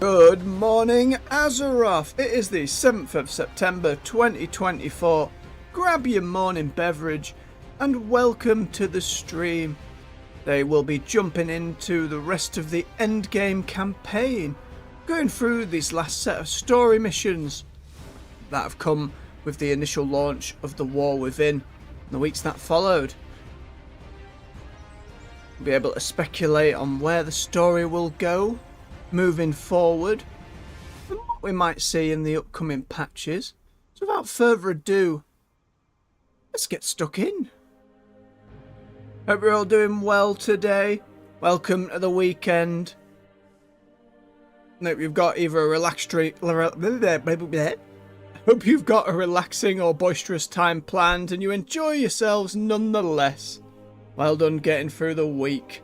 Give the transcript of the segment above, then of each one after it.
Good morning, Azeroth! It is the 7th of September 2024. Grab your morning beverage and welcome to the stream. They will be jumping into the rest of the endgame campaign, going through these last set of story missions that have come with the initial launch of the War Within and the weeks that followed. We'll be able to speculate on where the story will go moving forward and what we might see in the upcoming patches. So without further ado, let's get stuck in. Hope you're all doing well today. Welcome to the weekend. Hope you've got either a Hope you've got a relaxing or boisterous time planned and you enjoy yourselves nonetheless. Well done getting through the week.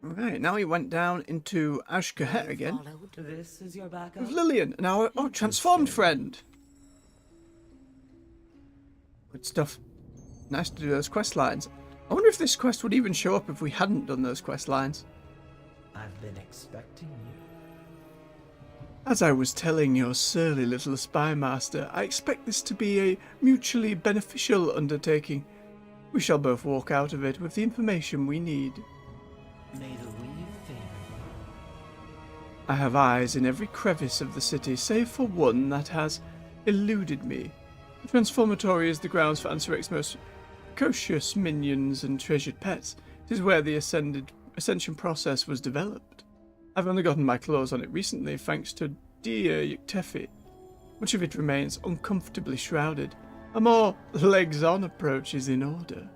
Right, now he went down into Ashkahet again with Lillian and our transformed friend. Good stuff. Nice to do those quest lines. I wonder if this quest would even show up if we hadn't done those quest lines. I've been expecting you. As I was telling your surly little spy master, I expect this to be a mutually beneficial undertaking. We shall both walk out of it with the information we need. May the weave favor you. I have eyes in every crevice of the city, save for one that has eluded me. The transformatory is the grounds for Ansarek's most precocious minions and treasured pets. It is where the ascension process was developed. I've only gotten my claws on it recently, thanks to dear Yuktefi. Much of it remains uncomfortably shrouded. A more legs-on approach is in order.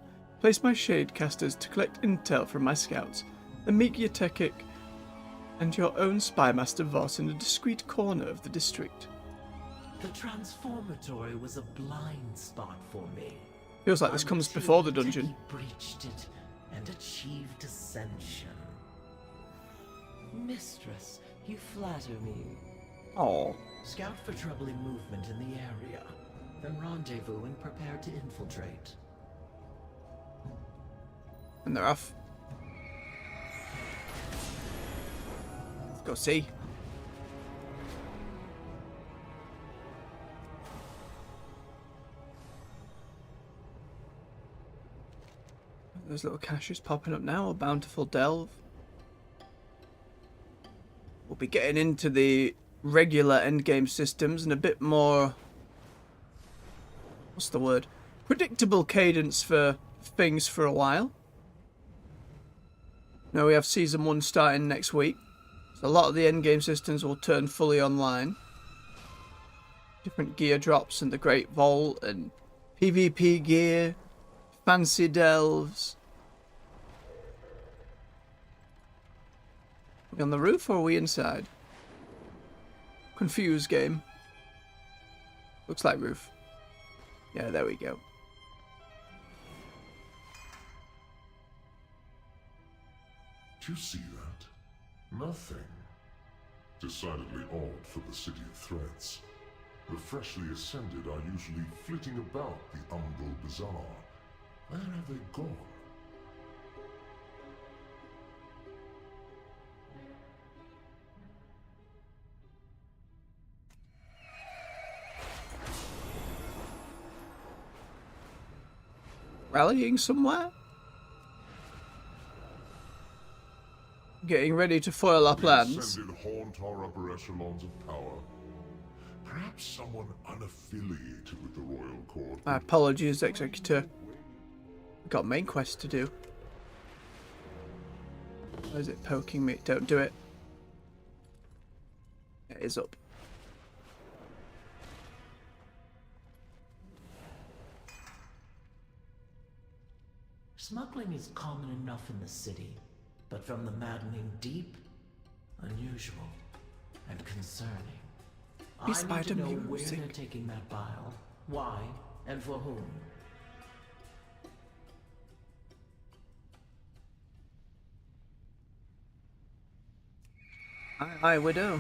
Place my shade casters to collect intel from my scouts, and meet Yatekik and your own spy master Voss in a discreet corner of the district. The transformatory was a blind spot for me. Feels like this comes before the dungeon. He breached it and achieved ascension. Mistress, you flatter me. Oh. Scout for troubling movement in the area, then rendezvous and prepare to infiltrate. And they're off. Let's go see. Those little caches popping up now. A bountiful delve. We'll be getting into the regular endgame systems and a bit more, what's the word, predictable cadence for things for a while. Now we have Season 1 starting next week, so a lot of the endgame systems will turn fully online. Different gear drops and the Great Vault and PvP gear, fancy delves. Are we on the roof or are we inside? Confused game. Looks like roof. Yeah, there we go. Do you see that? Nothing. Decidedly odd for the City of Threats. The freshly ascended are usually flitting about the Umbral Bazaar. Where have they gone? Rallying somewhere? Getting ready to foil our plans. Ascended haunt our upper echelons of power. Perhaps someone unaffiliated with the royal court. My apologies, Executor. We've got main quest to do. Why is it poking me? Don't do it. It is up. Smuggling is common enough in the city, but from the maddening deep, unusual and concerning. I need to know where they're taking that bile, why, and for whom. Aye, Widow.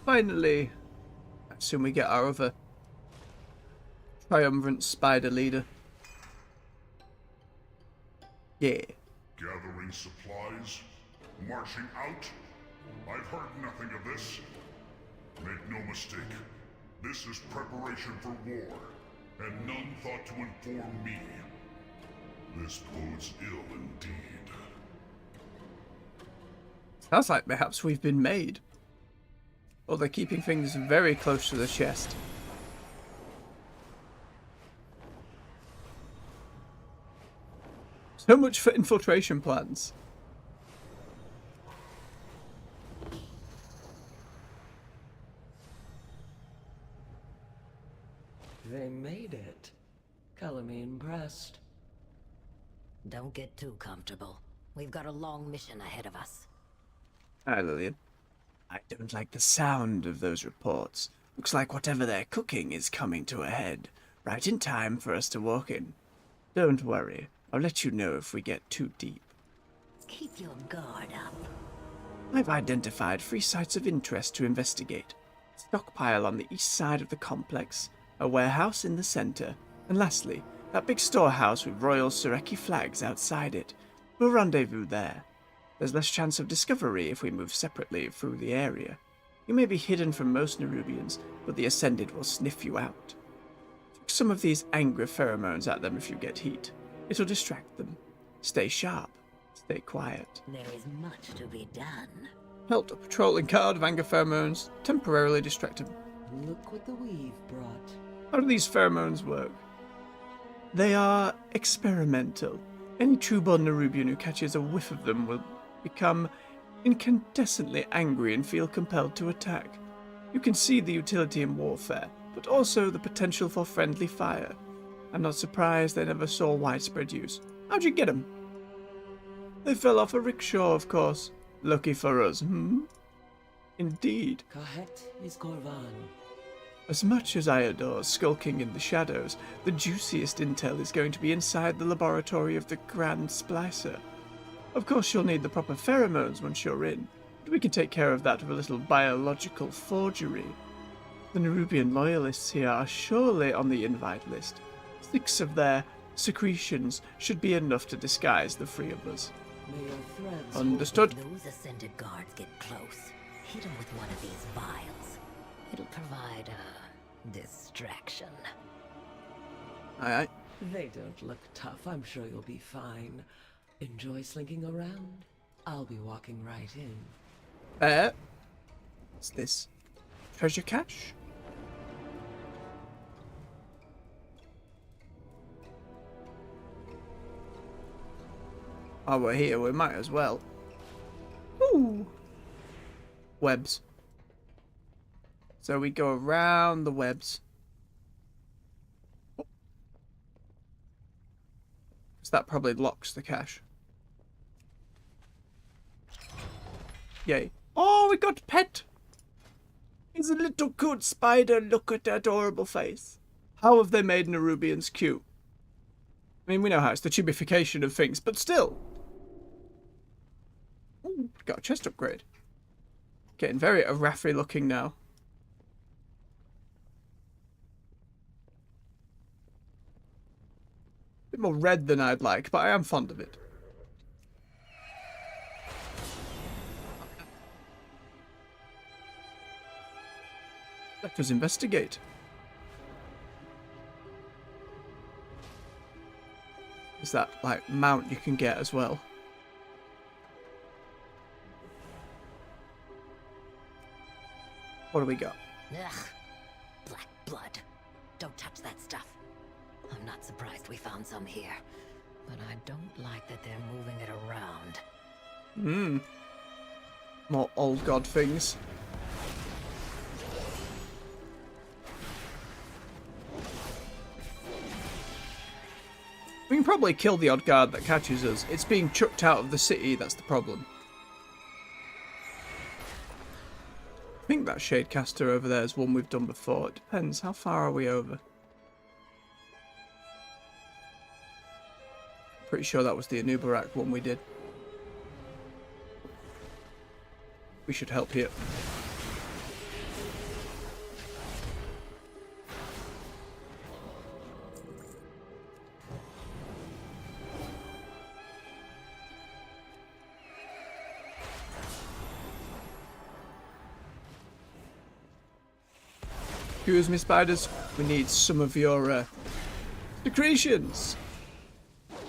Finally. Soon we get our other Triumvirate spider leader. Yeah. Gathering supplies? Marching out? I've heard nothing of this. Make no mistake, this is preparation for war, and none thought to inform me. This bodes ill indeed. Sounds like perhaps we've been made. Or they're keeping things very close to the chest. So much for infiltration plans. They made it. Color me impressed. Don't get too comfortable. We've got a long mission ahead of us. Hi, Lillian. I don't like the sound of those reports. Looks like whatever they're cooking is coming to a head, right in time for us to walk in. Don't worry, I'll let you know if we get too deep. Keep your guard up. I've identified 3 sites of interest to investigate. A stockpile on the east side of the complex, a warehouse in the center, and lastly, that big storehouse with Royal Sureki flags outside it. We'll rendezvous there. There's less chance of discovery if we move separately through the area. You may be hidden from most Nerubians, but the Ascended will sniff you out. Flick some of these angry pheromones at them if you get heat. It'll distract them. Stay sharp. Stay quiet. There is much to be done. Helped a patrolling card of anger pheromones temporarily distract him. Look what the weave brought. How do these pheromones work? They are experimental. Any true-born Nerubian who catches a whiff of them will become incandescently angry and feel compelled to attack. You can see the utility in warfare, but also the potential for friendly fire. I'm not surprised they never saw widespread use. How'd you get them? They fell off a rickshaw, of course. Lucky for us, Indeed. Kahet is Korvan. As much as I adore skulking in the shadows, the juiciest intel is going to be inside the laboratory of the Grand Splicer. Of course you'll need the proper pheromones once you're in, but we can take care of that with a little biological forgery. The Nerubian loyalists here are surely on the invite list. 6 of their secretions should be enough to disguise the 3 of us. May your threads Understood. If those Ascended guards get close, hit them with one of these vials. It'll provide a distraction. Aye. They don't look tough. I'm sure you'll be fine. Enjoy slinking around. I'll be walking right in. What's this? Treasure cache? Oh, we're here. We might as well. Ooh. Webs. So we go around the webs. Because that probably locks the cache. Yay. Oh, we got pet! He's a little cute spider. Look at that adorable face. How have they made Nerubians cute? I mean, we know how it's the tubification of things, but still. Ooh, got a chest upgrade. Getting very Arathi looking now. Bit more red than I'd like, but I am fond of it. Let us investigate. Is that, like, mount you can get as well? What do we got? Ugh. Black blood. Don't touch that stuff. I'm not surprised we found some here. But I don't like that they're moving it around. More old god things. We can probably kill the odd guard that catches us. It's being chucked out of the city that's the problem. I think that Shadecaster over there is one we've done before. It depends. How far are we over? Pretty sure that was the Anubarak one we did. We should help here. Excuse me, spiders. We need some of your secretions. Look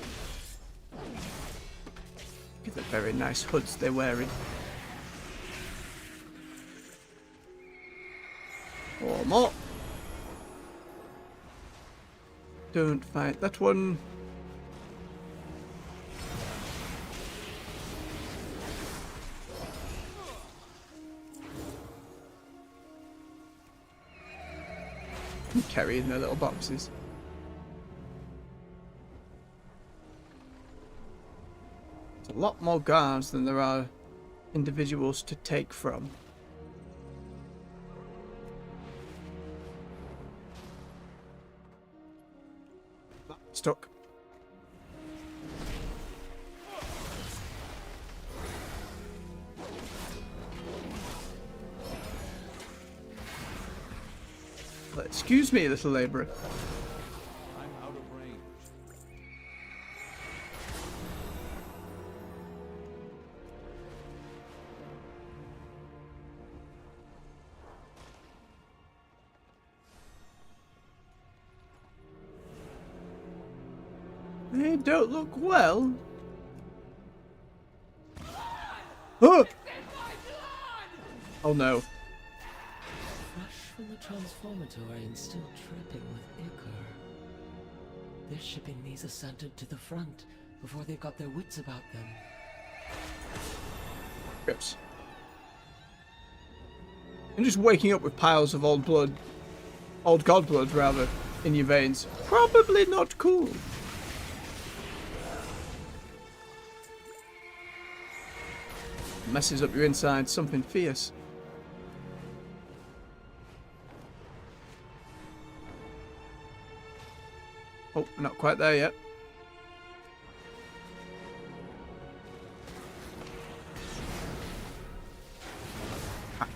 at the very nice hoods they're wearing. Or more. Don't fight that one. Carrying their little boxes. There's a lot more guards than there are individuals to take from. Stuck. Excuse me, little labourer. I'm out of range. They don't look well. Oh! Oh no. From the transformatory and still dripping with ichor. They're shipping these ascended to the front before they've got their wits about them. Grips. And just waking up with piles of old blood, old god blood rather, in your veins. Probably not cool. Messes up your insides, something fierce. Oh, we're not quite there yet. Ah.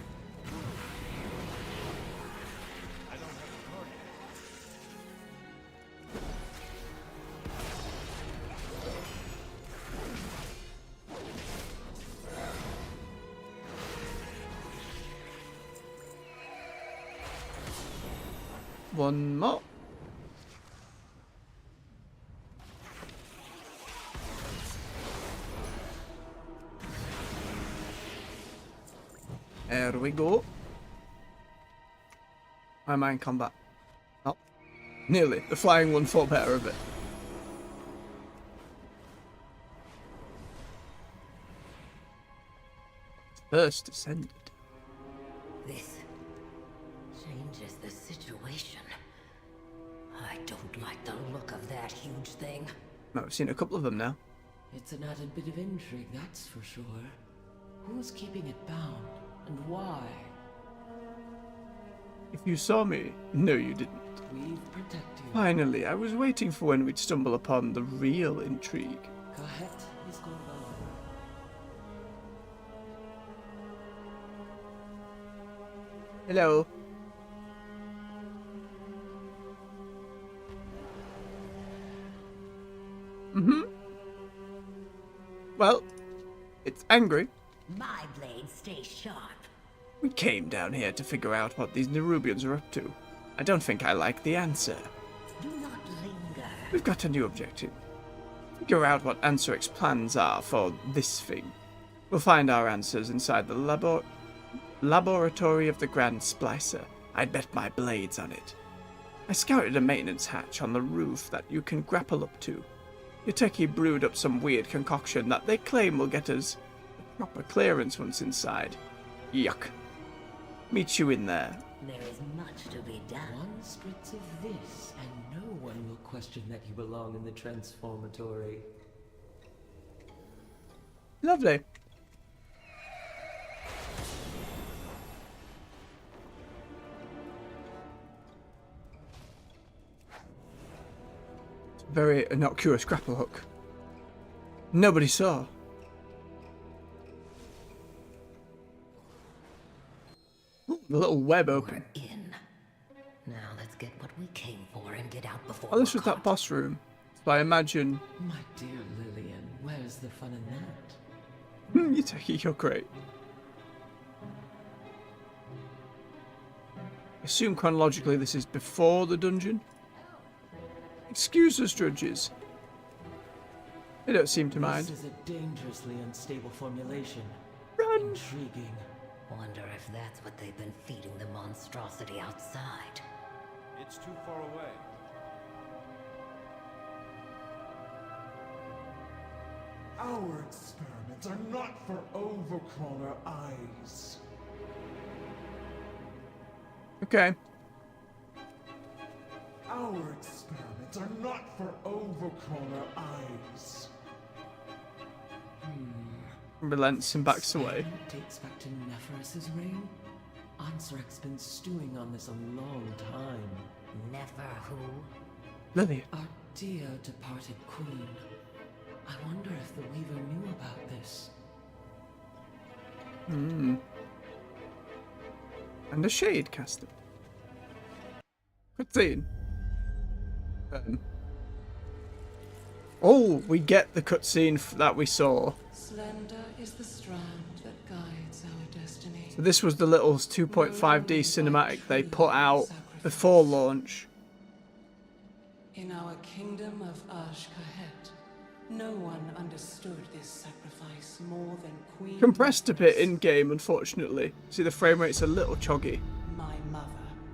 One more. There we go. My mind combat. Oh, nearly. The flying one thought better of it. First descended. This changes the situation. I don't like the look of that huge thing. I've seen a couple of them now. It's an added bit of intrigue, that's for sure. Who's keeping it bound, and why? If you saw me, no you didn't. We've protected you. Finally, I was waiting for when we'd stumble upon the real intrigue. Kahet is going on. Hello. Well, it's angry. My blades stay sharp. We came down here to figure out what these Nerubians are up to. I don't think I like the answer. Do not linger. We've got a new objective. Figure out what Azeroth's plans are for this thing. We'll find our answers inside the laboratory of the Grand Splicer. I'd bet my blades on it. I scouted a maintenance hatch on the roof that you can grapple up to. Your techie brewed up some weird concoction that they claim will get us a proper clearance once inside. Yuck. Meet you in there. There is much to be done. One spritz of this, and no one will question that you belong in the transformatory. Lovely. Very innocuous grapple hook. Nobody saw. Ooh, the little web open. We're in. Now let's get what we came for and get out before Oh, this we're was that caught. boss room. So I imagine. My dear Lillian, where's the fun in that? You techie, you're great. assume chronologically this is before the dungeon. Excuse us, judges. They don't seem to mind. This is a dangerously unstable formulation. Run! Intriguing. Wonder if that's what they've been feeding the monstrosity outside. It's too far away. Our experiments are not for overcrawler eyes. Okay. Our experiments are not for overcrawler eyes. Relents and backs away. Dates back to Nephirus's reign? Ansaric's been stewing on this a long time. Never who? Lillian. Our dear departed queen. I wonder if the Weaver knew about this. And a shade caster. Cutscene. Oh, we get the cutscene that we saw. Slender is the strand that guides our destiny. So this was the little 2.5D cinematic they put out before launch. In our kingdom of Ash-Kahet, no one understood this sacrifice more than Queen. Compressed a bit in game, unfortunately. See, the frame rate's a little choggy. My mother.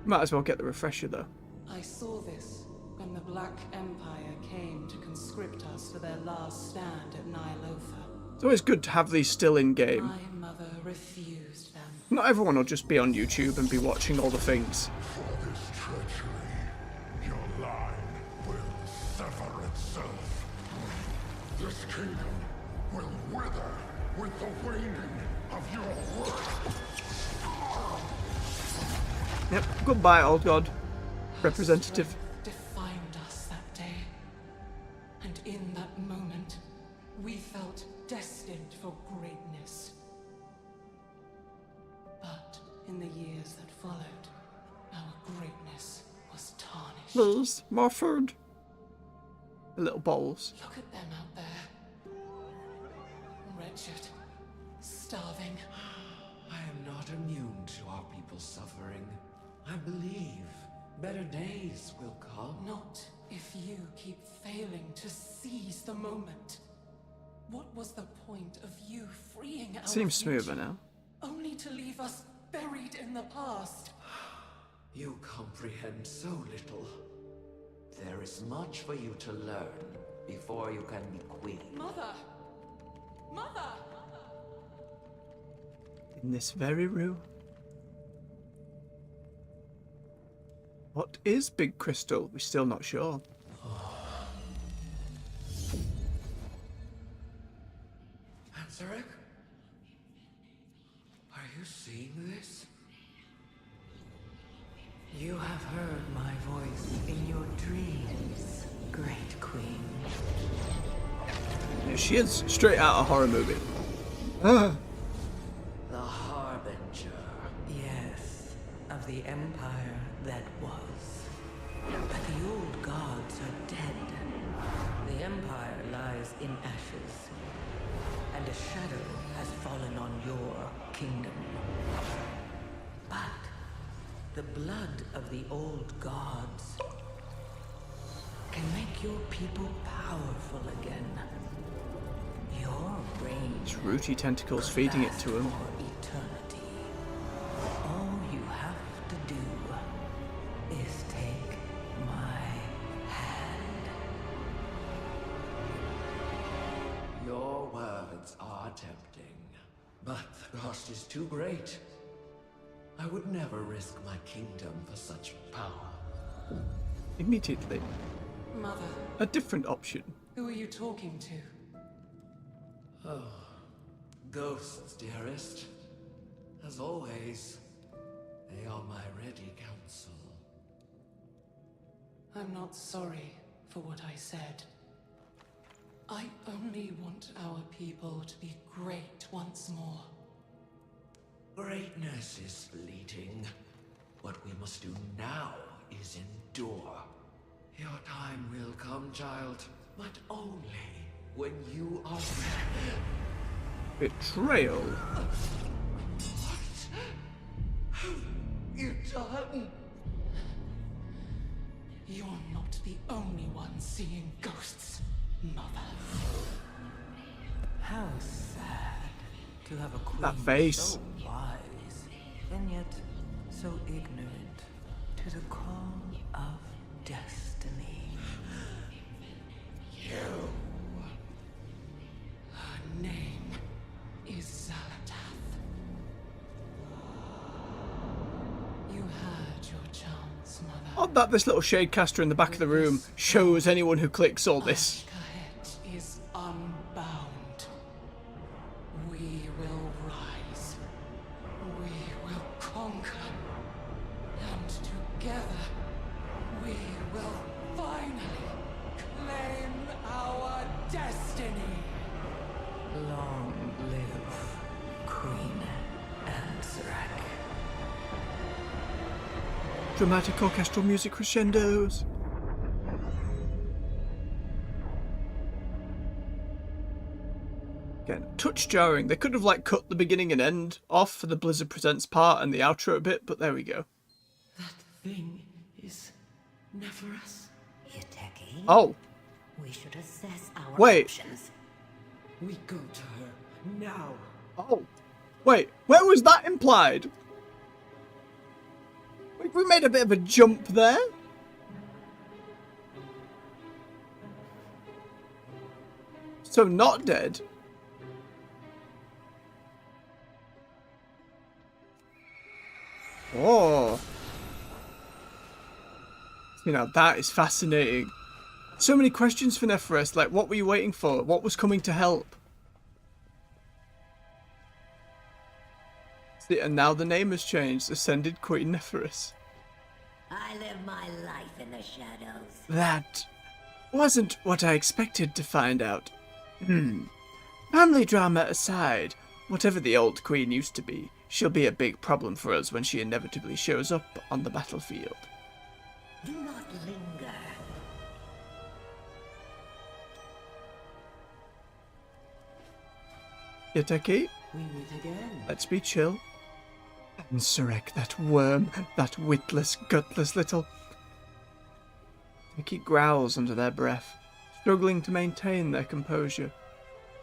Might as well get the refresher though. I saw this when the Black Empire came to conscript us for their last stand at Nylofa. It's always good to have these still in game. My mother refused them. Not everyone will just be on YouTube and be watching all the things. For this treachery, your line will sever itself. This kingdom will wither with the waning of your worth. Yep, goodbye, old god. Representative. Strength defined us that day. And in that moment, we felt destined for greatness. But in the years that followed, our greatness was tarnished. There's more food. The little bowls. Look at them out there. Wretched. Starving. I am not immune to our people's suffering. I believe better days will come. Not if you keep failing to seize the moment. What was the point of you freeing our Seems future, smoother now. only to leave us buried in the past? You comprehend so little. There is much for you to learn before you can be queen. Mother! Mother! In this very room. What is Big Crystal? We're still not sure. Ansaric? Are you seeing this? You have heard my voice in your dreams, great queen. Yeah, she is straight out of a horror movie. Ah. The harbinger. Yes, of the empire that was. But the old gods are dead. The empire lies in ashes. And a shadow has fallen on your kingdom. But the blood of the old gods can make your people powerful again. Your reign It's rooty tentacles feeding it to him. for eternity. All you have to do is take my hand. Your words are tempting, but the cost is too great. I would never risk my kingdom for such power. Immediately. Mother, A different option. who are you talking to? Ghosts, dearest. As always, they are my ready counsel. I'm not sorry for what I said. I only want our people to be great once more. Greatness is fleeting. What we must do now is endure. Your time will come, child, but only when you are ready. Betrayal. What have you done? You're not the only one seeing ghosts, Mother. How sad to have a queen That face. so wise and yet so ignorant to the call of destiny. Her name is Zalatath. You had your chance, Mother. Odd that this little shade caster in the back of the room shows anyone who clicks all this. Ashkahet is unbound. We will rise. We will conquer. And together, we will finally claim our destiny. Long live Queen Azeroth. Dramatic orchestral music crescendos. Again, touch jarring. They could have like cut the beginning and end off for the Blizzard Presents part and the outro a bit, but there we go. That thing is Nephros. Yuteki, Oh, we should assess our Wait. options. We go to her now. oh, wait, where was that implied? We made a bit of a jump there. So not dead. Oh. You know, that is fascinating. So many questions for Nephros, like what were you waiting for? What was coming to help? See, and now the name has changed, Ascended Queen Nephros. I live my life in the shadows. That wasn't what I expected to find out. Family drama aside, whatever the old queen used to be, she'll be a big problem for us when she inevitably shows up on the battlefield. Do not linger. Yuteki, We meet again. let's be chill. And Surek, that worm, that witless, gutless little... Yuteki growls under their breath, struggling to maintain their composure.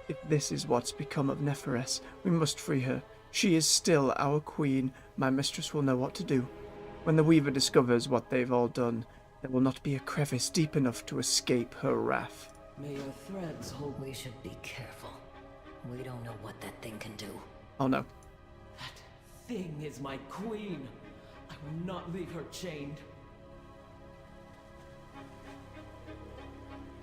If this is what's become of Nephros, we must free her. She is still our queen. My mistress will know what to do. When the Weaver discovers what they've all done, there will not be a crevice deep enough to escape her wrath. May your threads hold. We should be careful. We don't know what that thing can do. Oh no. That thing is my queen. I will not leave her chained.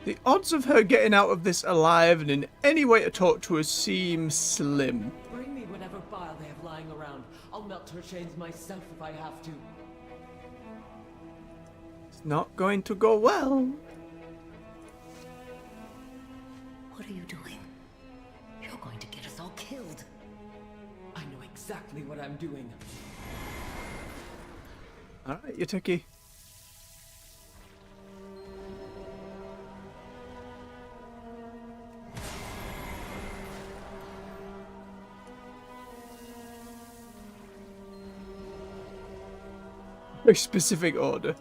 The odds of her getting out of this alive and in any way to talk to us seem slim. Bring me whatever bile they have lying around. I'll melt her chains myself if I have to. It's not going to go well. What are you doing? You're going to get us all killed. I know exactly what I'm doing. Alright, Yuteki. Very specific order.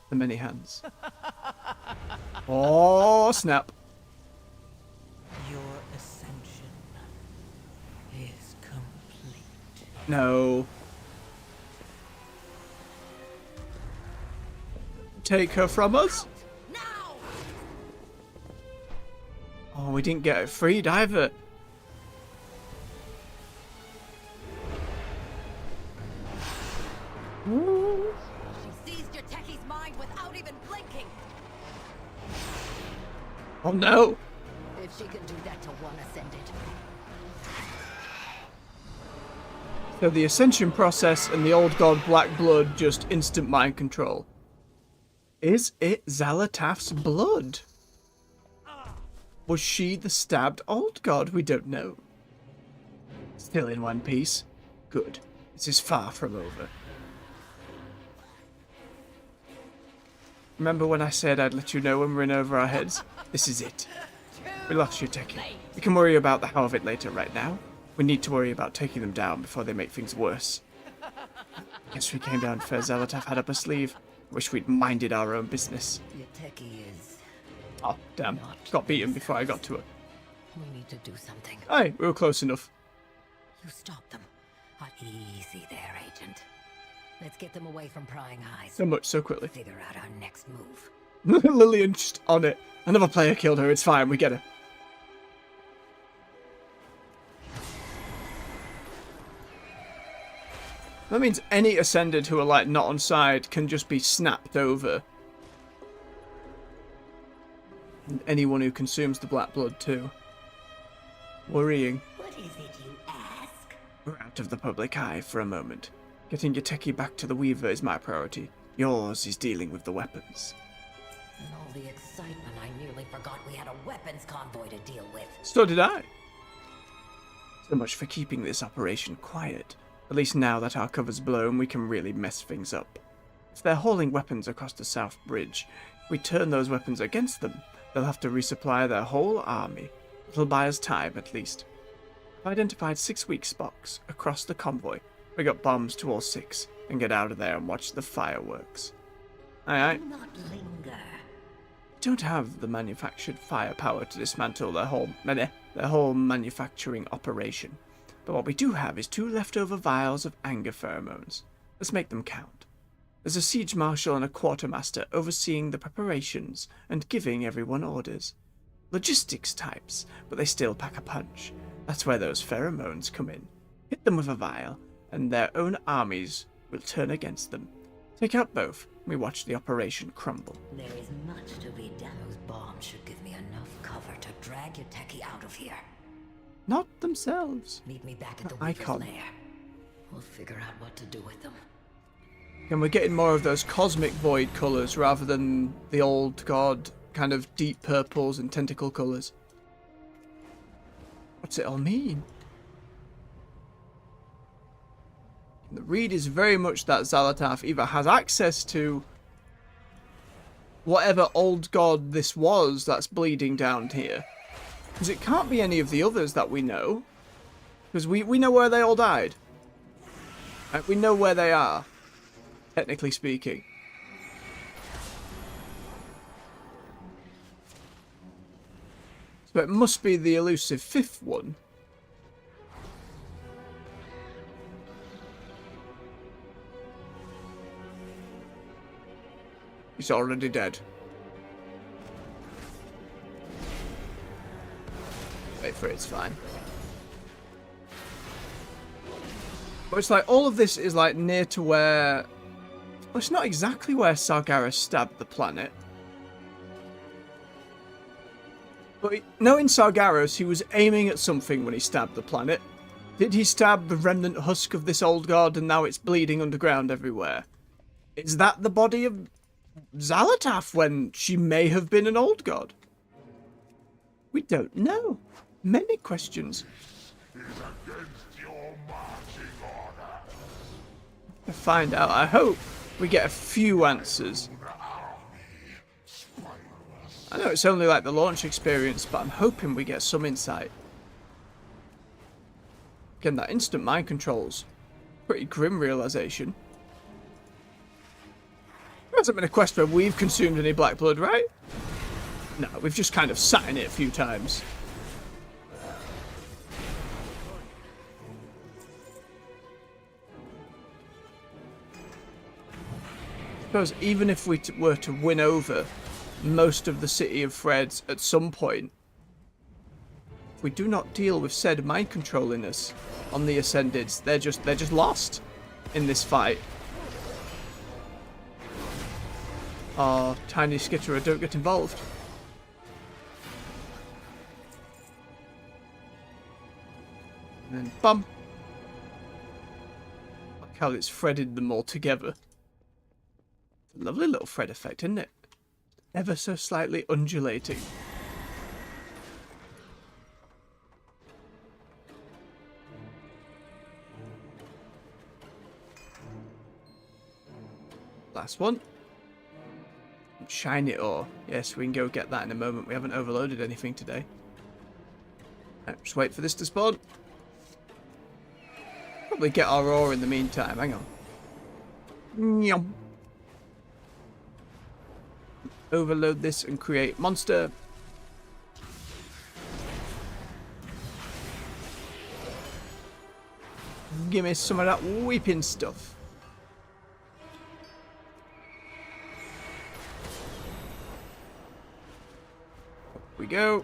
The many hands. Oh, snap. Your ascension is complete. No. Take her from us? Now! Oh, we didn't get it freed either. She seized your techie's mind without even blinking. Oh no. If she can do that to one Ascended. So the ascension process and the old god Black Blood just instant mind control. Is it Zalatath's blood? Was she the stabbed old god? We don't know. Still in one piece. Good. This is far from over. Remember when I said I'd let you know when we're in over our heads? This is it. Too We lost Yuteki. We can worry about the how of it later. Right now, we need to worry about taking them down before they make things worse. Guess we came down fair. Azeroth had up a sleeve. Wish we'd minded our own business. Yuteki is... Oh, damn. Got beaten before I got to her. We need to do something. Aye, we were close enough. You stop them. Easy there, Agent. Let's get them away from prying eyes. So much, so quickly. Figure out our next move. Lillian just on it. Another player killed her. It's fine. We get her. That means any Ascended who are, like, not on side can just be snapped over. And anyone who consumes the black blood, too. Worrying. What is it you ask? We're out of the public eye for a moment. Getting Yuteki back to the Weaver is my priority. Yours is dealing with the weapons. In all the excitement, I nearly forgot we had a weapons convoy to deal with. So did I. So much for keeping this operation quiet. At least now that our cover's blown, we can really mess things up. If they're hauling weapons across the South Bridge, if we turn those weapons against them, they'll have to resupply their whole army. It'll buy us time, at least. I've identified 6 weak spots across the convoy. We got bombs to all 6, and get out of there and watch the fireworks. Aye aye. Do not linger. Don't have the manufactured firepower to dismantle their whole manufacturing operation. But what we do have is 2 leftover vials of anger pheromones. Let's make them count. There's a siege marshal and a quartermaster overseeing the preparations and giving everyone orders. Logistics types, but they still pack a punch. That's where those pheromones come in. Hit them with a vial, and their own armies will turn against them. Take out both, and we watch the operation crumble. There is much to be done. Those bombs should give me enough cover to drag Yuteki out of here. Not themselves. Meet me back at the I Weaver's can't. lair. We'll figure out what to do with them. And we're getting more of those cosmic void colours rather than the old god kind of deep purples and tentacle colours. What's it all mean? The read is very much that Xal'atath either has access to whatever old god this was that's bleeding down here. Because it can't be any of the others that we know. Because we know where they all died. We know where they are, technically speaking. So it must be the elusive 5th one. He's already dead. Wait for it, it's fine. But it's like, all of this is like near to where... Well, it's not exactly where Sargeras stabbed the planet. But knowing Sargeras, he was aiming at something when he stabbed the planet. Did he stab the remnant husk of this old god and now it's bleeding underground everywhere? Is that the body of Xal'atath when she may have been an old god? We don't know. Many questions. To find out, I hope we get a few answers. I know it's only like the launch experience, but I'm hoping we get some insight. Again, that instant mind control's pretty grim realization. There hasn't been a quest where we've consumed any black blood, right? No, we've just kind of sat in it a few times. I suppose even if we were to win over most of the City of Threads at some point, if we do not deal with said mind controlling us on the Ascendeds, they're just lost in this fight. Oh, tiny skitterer, don't get involved. And then bum. Look how it's threaded them all together. Lovely little thread effect, isn't it? Ever so slightly undulating. Last one. Shiny ore. Yes, we can go get that in a moment. We haven't overloaded anything today. Right, just wait for this to spawn. Probably get our ore in the meantime. Hang on. Nyum. Overload this and create monster. Give me some of that weeping stuff. Up we go.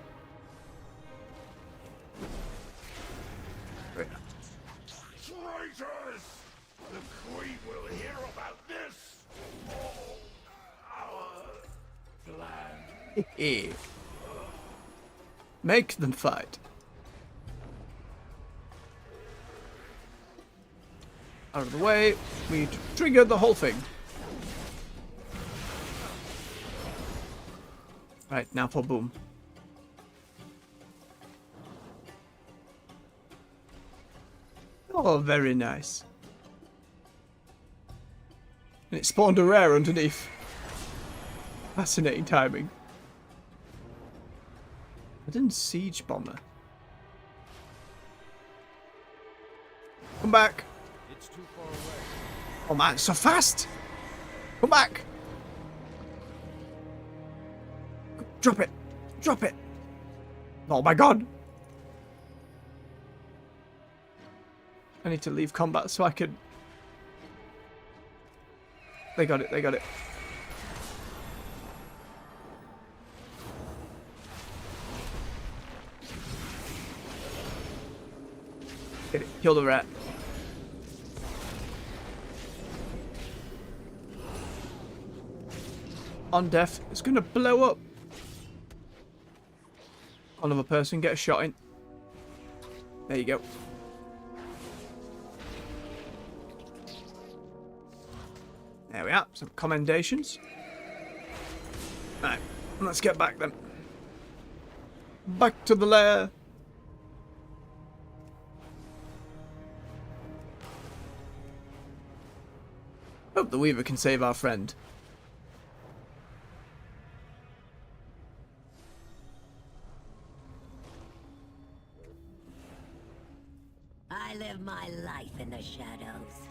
Right. Traitors! The Queen will hear about this! Our plan. Make them fight. Out of the way. We triggered the whole thing. Right, now for boom. Oh, very nice. And it spawned a rare underneath. Fascinating timing. I didn't siege bomber. Come back. It's too far away. Oh man, it's so fast. Come back. Drop it. Drop it. Oh my god. I need to leave combat so I can... They got it, they got it. Get it, kill the rat. On death, it's gonna blow up. Another person get a shot in. There you go. There we are, some commendations. Right, let's get back then. Back to the lair. Hope the Weaver can save our friend. I live my life in the shadows.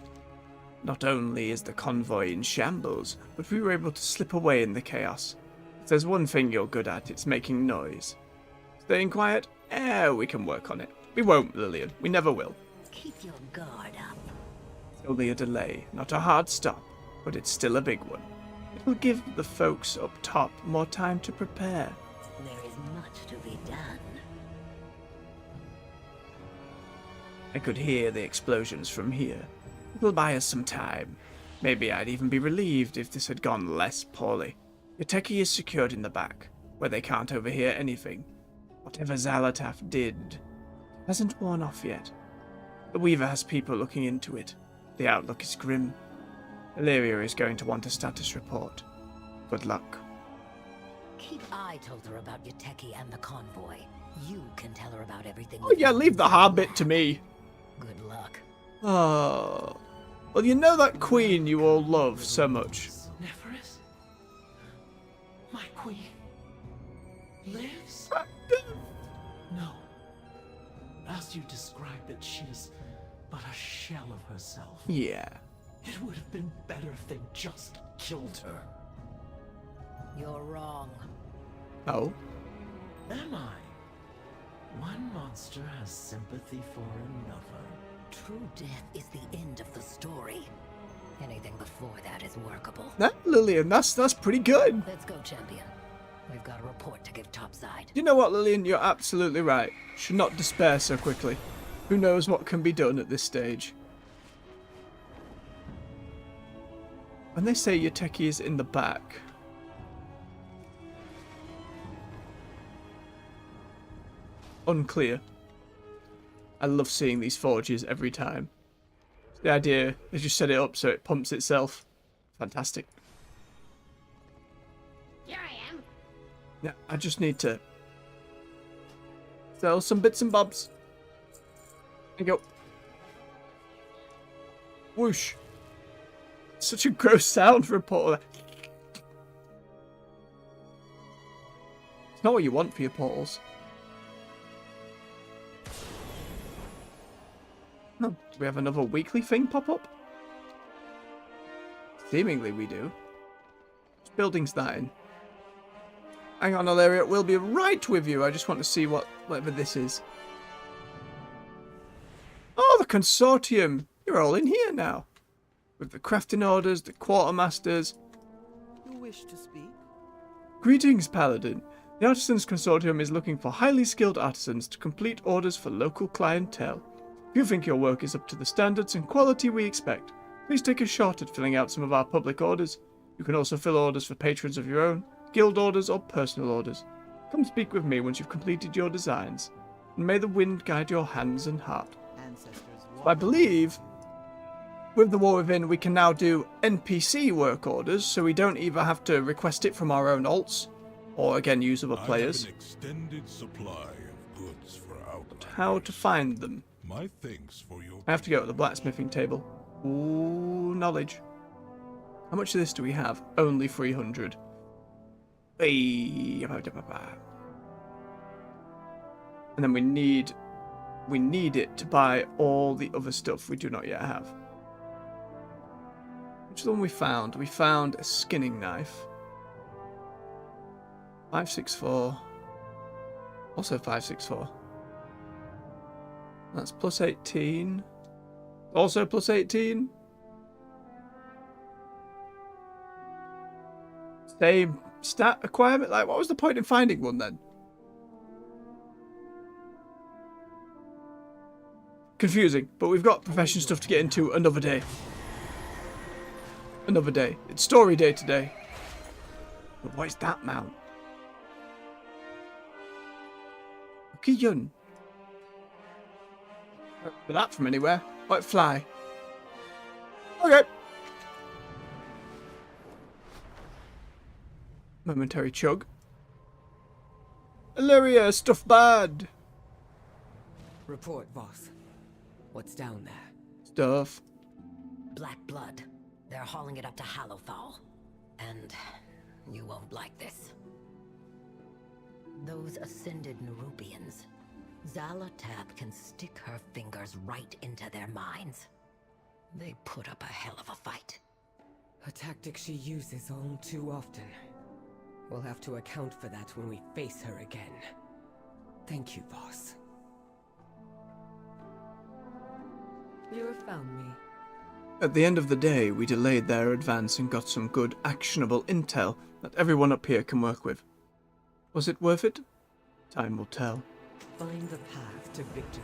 Not only is the convoy in shambles, but we were able to slip away in the chaos. If there's one thing you're good at, it's making noise. Staying quiet? We can work on it. We won't, Lillian. We never will. Keep your guard up. It's only a delay, not a hard stop, but it's still a big one. It'll give the folks up top more time to prepare. There is much to be done. I could hear the explosions from here. It'll buy us some time. Maybe I'd even be relieved if this had gone less poorly. Yuteki is secured in the back, where they can't overhear anything. Whatever Xalatath did hasn't worn off yet. The Weaver has people looking into it. The outlook is grim. Illyria is going to want a status report. Good luck. Keep I told her about Yuteki and the convoy. You can tell her about everything. Oh yeah, leave the hard bit to me. Good luck. Oh. Well, you know that queen you all love so much. Nephris? My queen lives? No. As you described it, she is but a shell of herself. Yeah. It would have been better if they just killed her. You're wrong. Oh? Am I? One monster has sympathy for another. True death is the end of the story. Anything before that is workable. That, Lillian, that's pretty good. Let's go, champion. We've got a report to give topside. You know what, Lillian? You're absolutely right. Should not despair so quickly. Who knows what can be done at this stage? When they say Yuteki is in the back... Unclear. I love seeing these forges every time. The idea is just set it up so it pumps itself. Fantastic. Here I am. Yeah, I just need to sell some bits and bobs. There you go. Whoosh. Such a gross sound for a portal. It's not what you want for your portals. Oh, do we have another weekly thing pop up? Seemingly we do. This building's starting. Hang on, Ilaria, we'll be right with you. I just want to see whatever this is. Oh, the consortium! You're all in here now. With the crafting orders, the quartermasters. You wish to speak? Greetings, Paladin. The Artisans Consortium is looking for highly skilled artisans to complete orders for local clientele. If you think your work is up to the standards and quality we expect, please take a shot at filling out some of our public orders. You can also fill orders for patrons of your own, guild orders, or personal orders. Come speak with me once you've completed your designs, and may the wind guide your hands and heart. So I believe, with the War Within, we can now do NPC work orders, so we don't either have to request it from our own alts, or again use other players. I have an extended supply of goods for outlanders. How to find them. My thanks for your... I have to go to the blacksmithing table. Ooh, knowledge. How much of this do we have? Only 300. And then we need it to buy all the other stuff we do not yet have. Which is the one we found? We found a skinning knife. 564. Also 564. That's plus 18. Also plus 18. Same stat requirement. Like, what was the point in finding one then? Confusing, but we've got profession stuff to get into another day. Another day. It's story day today. But what is that mount? Yun. But that from anywhere. Might fly. Okay. Momentary chug. Illyria, stuff bad. Report, boss. What's down there? Stuff. Black blood. They're hauling it up to Hallowfall. And you won't like this. Those ascended Nerubians. Zalatab can stick her fingers right into their minds. They put up a hell of a fight. A tactic she uses all too often. We'll have to account for that when we face her again. Thank you, boss. You have found me. At the end of the day, we delayed their advance and got some good, actionable intel that everyone up here can work with. Was it worth it? Time will tell. Find the path to victory.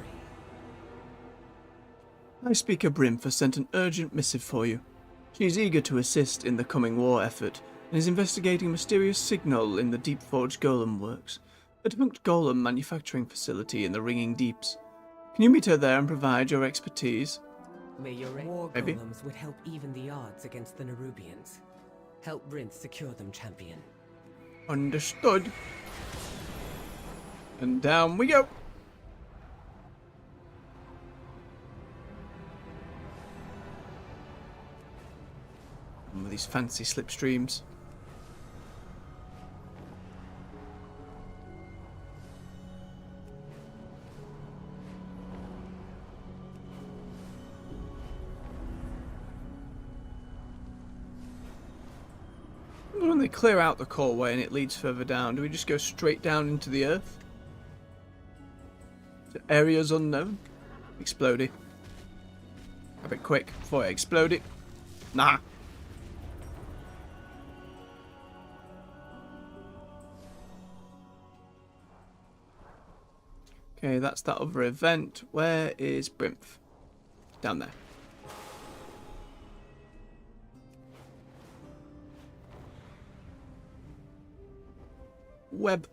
High Speaker Brimf has sent an urgent missive for you. She is eager to assist in the coming war effort, and is investigating a mysterious signal in the Deep Forge Golem Works, a defunct golem manufacturing facility in the Ringing Deeps. Can you meet her there and provide your expertise? May your war Maybe. golems would help even the odds against the Nerubians. Help Brint secure them, champion. Understood. And down we go. With these fancy slipstreams. When they clear out the causeway and it leads further down, do we just go straight down into the earth? To areas unknown? Explode it. A bit quick before I explode it. Nah. Okay, that's that other event. Where is Brimf? Down there. Web.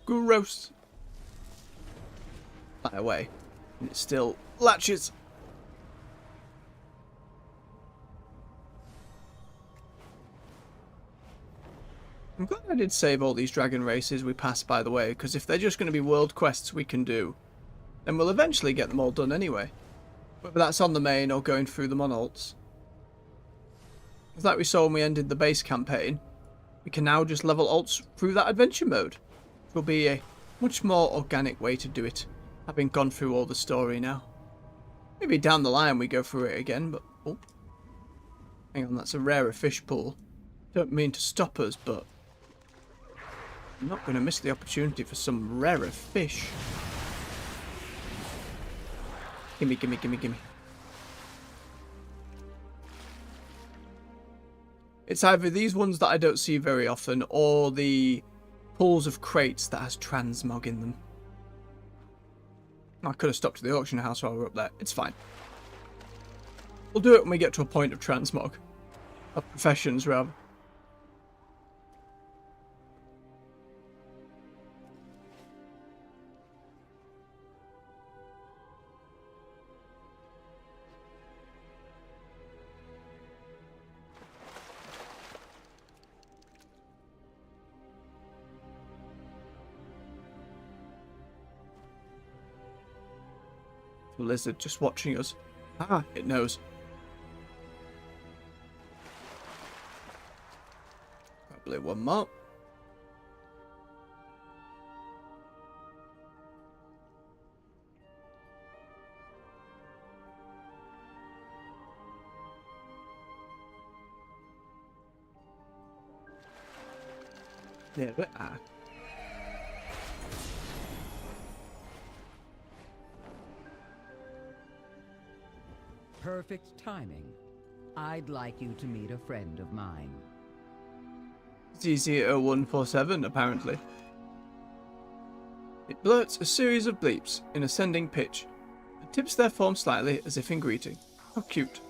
Gross. Fly away. And it still latches. I'm glad I did save all these dragon races we passed, by the way, because if they're just going to be world quests we can do, then we'll eventually get them all done anyway. Whether that's on the main or going through them on alts. It's like we saw when we ended the base campaign. We can now just level alts through that adventure mode. It will be a much more organic way to do it. having gone through all the story now. Maybe down the line we go through it again, but... Oh. Hang on, that's a rarer fish pool. Don't mean to stop us, but... I'm not going to miss the opportunity for some rarer fish. Gimme, gimme, gimme, gimme. It's either these ones that I don't see very often, or the pools of crates that has transmog in them. I could have stopped at the auction house while we were up there. It's fine. We'll do it when we get to a point of transmog. Of professions, rather. The lizard just watching us. Ah, it knows. Probably one more. There we are. Perfect timing. I'd like you to meet a friend of mine. ZZ0147, apparently. It blurts a series of bleeps in ascending pitch and tips their form slightly as if in greeting. How cute.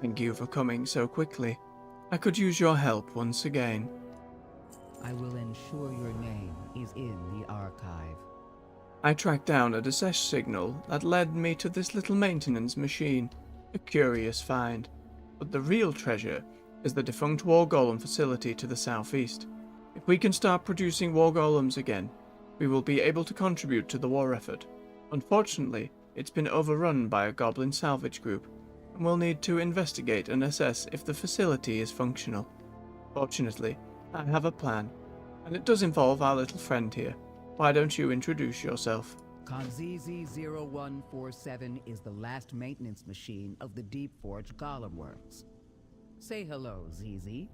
Thank you for coming so quickly. I could use your help once again. I will ensure your name is in the archive. I tracked down a distress signal that led me to this little maintenance machine. A curious find. But the real treasure is the defunct War Golem facility to the southeast. If we can start producing War Golems again, we will be able to contribute to the war effort. Unfortunately, it's been overrun by a goblin salvage group, and we'll need to investigate and assess if the facility is functional. Fortunately, I have a plan, and it does involve our little friend here. Why don't you introduce yourself? ZZ0147 is the last maintenance machine of the Deep Forge Golem Works. Say hello, ZZ.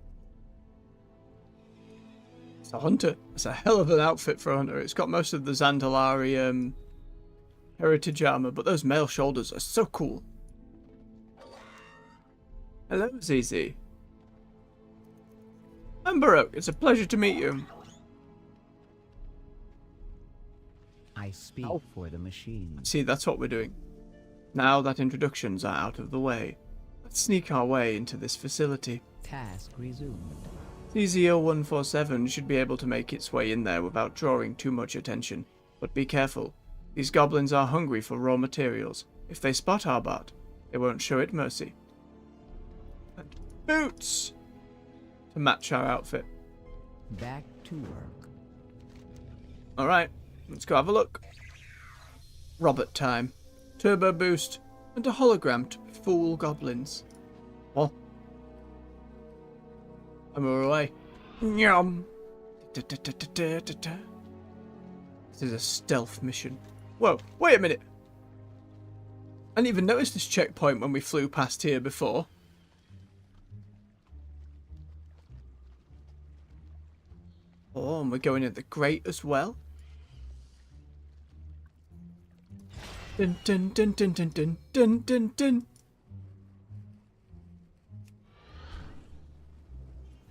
It's a hunter. It's a hell of an outfit for a hunter. It's got most of the Zandalari heritage armor, but those mail shoulders are so cool. Hello, ZZ. Amber Oak, it's a pleasure to meet you. I speak for the machine. See, that's what we're doing. Now that introductions are out of the way, let's sneak our way into this facility. Task resumed. ZZ0147 should be able to make its way in there without drawing too much attention. But be careful. These goblins are hungry for raw materials. If they spot our bot, they won't show it mercy. And boots! To match our outfit. Back to work. Alright, let's go have a look. Robert time. Turbo boost and a hologram to fool goblins. Oh. I'm away. Nyum. This is a stealth mission. Whoa, wait a minute. I didn't even notice this checkpoint when we flew past here before. Oh, and we're going at the grate as well. Dun dun dun dun dun dun dun dun dun.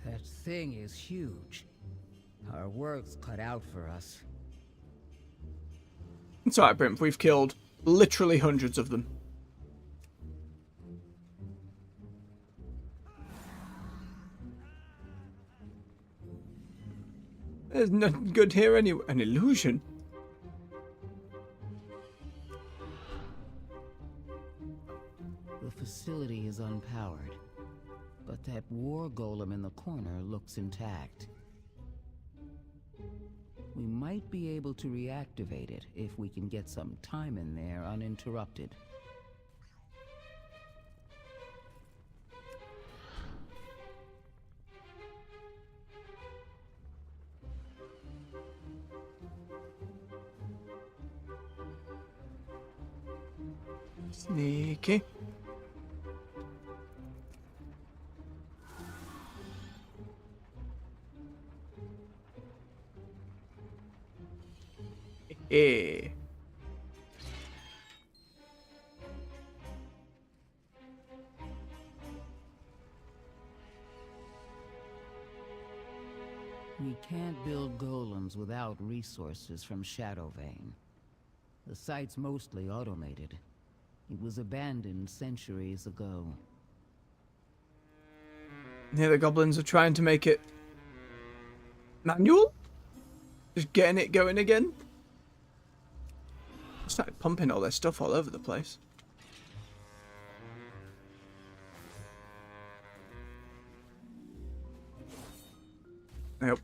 That thing is huge. Our work's cut out for us. It's alright, Brimp. We've killed literally hundreds of them. There's nothing good here anyway. An illusion. The facility is unpowered, but that war golem in the corner looks intact. We might be able to reactivate it if we can get some time in there uninterrupted. Sneaky. Eh. We can't build golems without resources from Shadowvane. The site's mostly automated. It was abandoned centuries ago. Here the goblins are trying to make it manual? Just getting it going again? Started pumping all their stuff all over the place. Yep.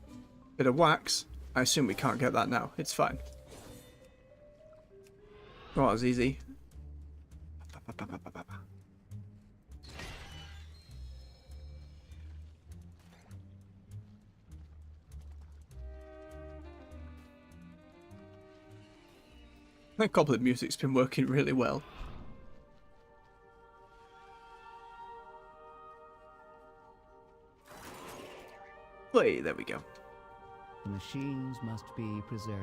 Bit of wax. I assume we can't get that now. It's fine. Oh, that was easy. That goblet music's been working really well. Wait, there we go. The machines must be preserved.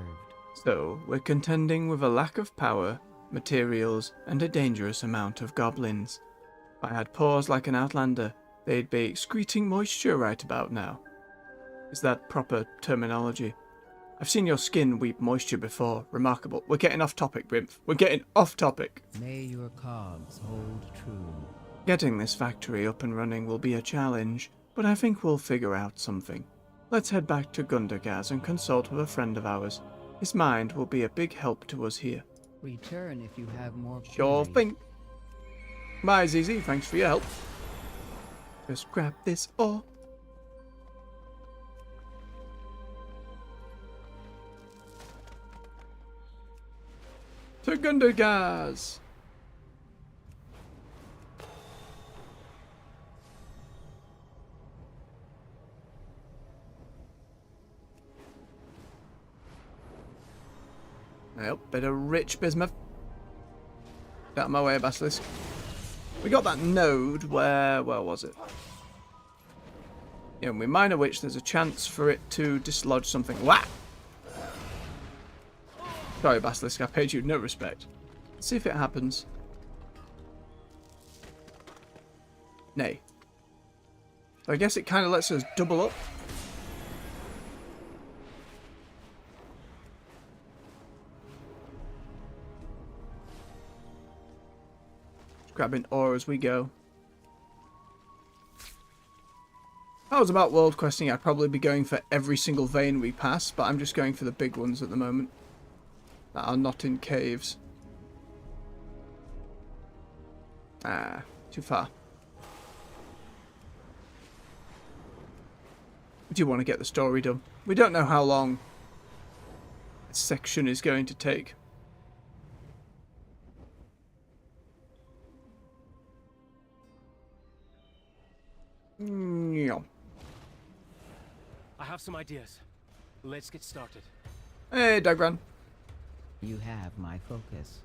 So, we're contending with a lack of power, materials, and a dangerous amount of goblins. If I had paws like an outlander, they'd be excreting moisture right about now. Is that proper terminology? I've seen your skin weep moisture before. Remarkable. We're getting off topic, Brimf. We're getting off topic. May your cogs hold true. Getting this factory up and running will be a challenge, but I think we'll figure out something. Let's head back to Gundargaz and consult with a friend of ours. His mind will be a big help to us here. Return if you have more queries. Sure thing. Bye, ZZ. Thanks for your help. Just grab this ore. To Gundargaz! Yep, bit of rich bismuth. Get out of my way, Basilisk. We got that node where was it? Yeah, when we mine a witch, there's a chance for it to dislodge something. Whack! Sorry, Basilisk, I paid you no respect. Let's see if it happens. Nay. So I guess it kind of lets us double up. Just grabbing ore as we go. If I was about world questing, I'd probably be going for every single vein we pass, but I'm just going for the big ones at the moment. That are not in caves. Ah, too far. We do want to get the story done. We don't know how long this section is going to take. Yeah. I have some ideas. Let's get started. Hey, Dagran. You have my focus.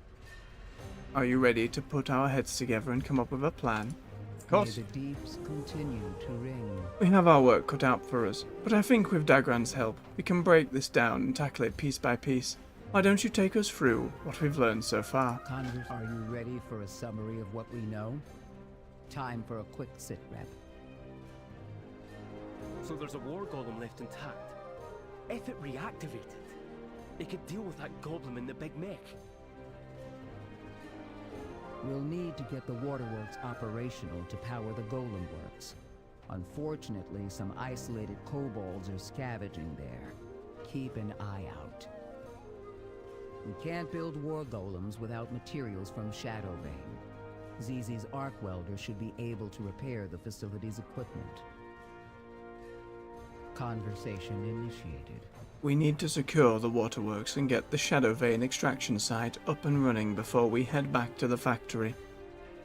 Are you ready to put our heads together and come up with a plan? Of course. May the deeps continue to ring. We have our work cut out for us, but I think with Dagran's help, we can break this down and tackle it piece by piece. Why don't you take us through what we've learned so far? Converse, are you ready for a summary of what we know? Time for a quick sit rep. So there's a war golem left intact. If it reactivated, it could deal with that goblin in the big mech. We'll need to get the waterworks operational to power the golem works. Unfortunately, some isolated kobolds are scavenging there. Keep an eye out. We can't build war golems without materials from Shadowvane. ZZ's arc welder should be able to repair the facility's equipment. Conversation initiated. We need to secure the waterworks and get the Shadowvane extraction site up and running before we head back to the factory.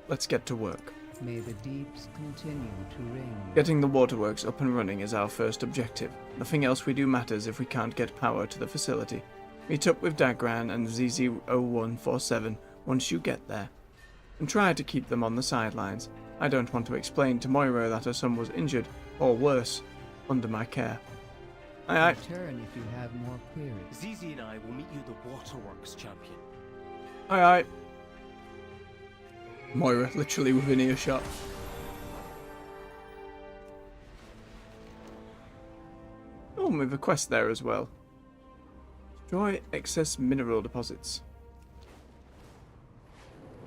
Let's get to work. May the deeps continue to ring. Getting the waterworks up and running is our first objective. Nothing else we do matters if we can't get power to the facility. Meet up with Dagran and ZZ0147 once you get there. and try to keep them on the sidelines. I don't want to explain to Moira that her son was injured, or worse, under my care. Aye aye. Return if you have more queries. Zizi and I will meet you at the waterworks, champion. Aye aye. Moira, literally within earshot. Oh, we have a quest there as well. Destroy excess mineral deposits.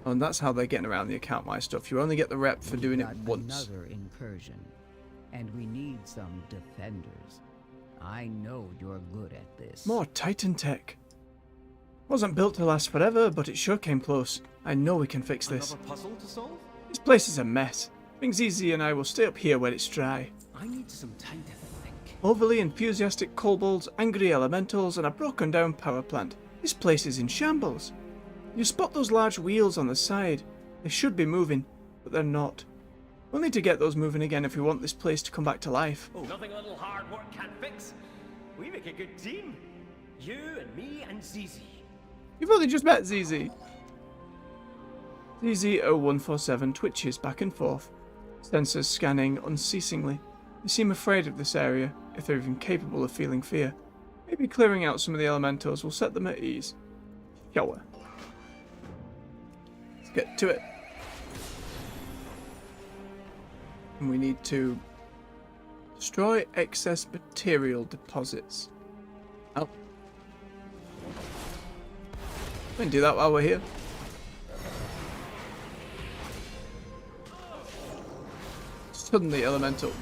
Oh, and that's how they're getting around the account my stuff. You only get the rep for doing it once. Another incursion, and we need some defenders. I know you're good at this. More Titan tech. Wasn't built to last forever, but it sure came close. I know we can fix this. Another puzzle to solve? This place is a mess. Things easy and I will stay up here where it's dry. I need some time to think. Overly enthusiastic kobolds, angry elementals, and a broken down power plant. This place is in shambles. You spot those large wheels on the side. They should be moving, but they're not. We'll need to get those moving again if we want this place to come back to life. Oh, nothing a little hard work can't fix. We make a good team. You and me and Zizi. You've only just met ZZ. ZZ0147 twitches back and forth, sensors scanning unceasingly. They seem afraid of this area, if they're even capable of feeling fear. Maybe clearing out some of the elementals will set them at ease. Yoa. Let's get to it. And we need to destroy excess material deposits. Oh. We can do that while we're here. Suddenly elemental.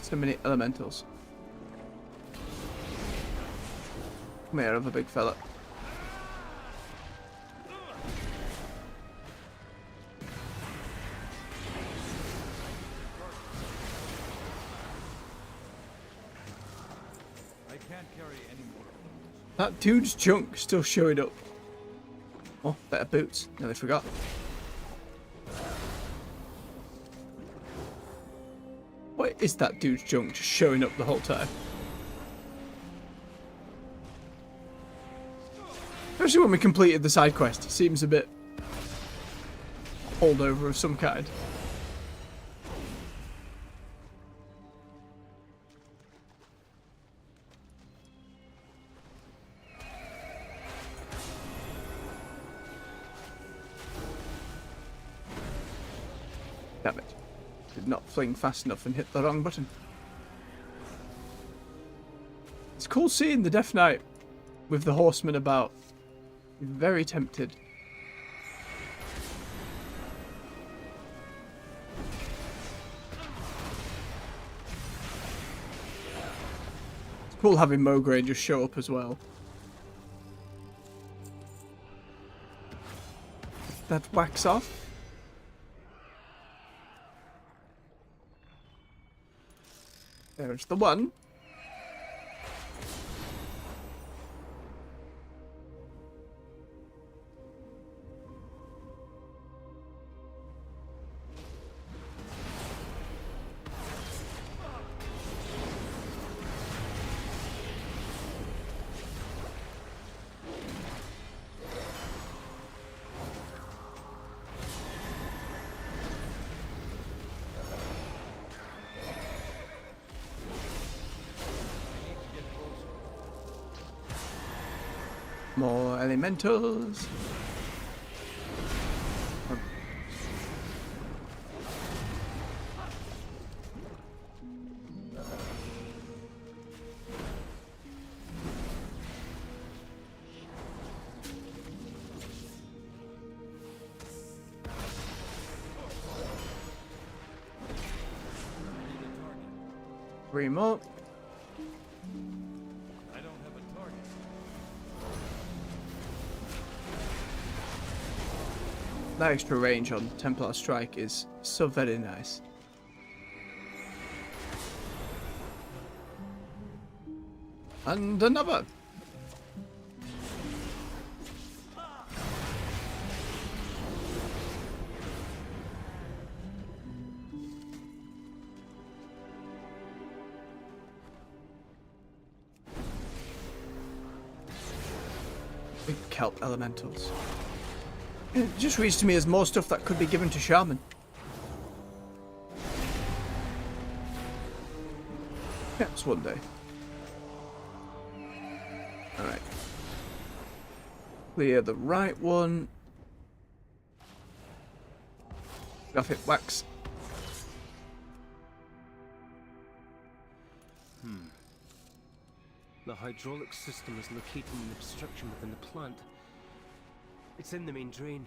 So many elementals. Come here, other big fella. I can't carry any more. That dude's junk still showing up. Oh, better boots. Nearly forgot. What is that dude's junk just showing up the whole time? Especially when we completed the side quest. It seems a bit holdover of some kind. Damn it. Did not fling fast enough and hit the wrong button. It's cool seeing the Death Knight with the horsemen about. Very tempted. It's cool having Mograine just show up as well. That wax off. There's the one. More elementals. Three more. I don't have a target. That extra range on Templar Strike is so very nice. And another. Big kelp elementals. It just reads to me as more stuff that could be given to Shaman. Perhaps one day. Alright. Clear the right one. Graphic wax. The hydraulic system is locating an obstruction within the plant. It's in the main drain.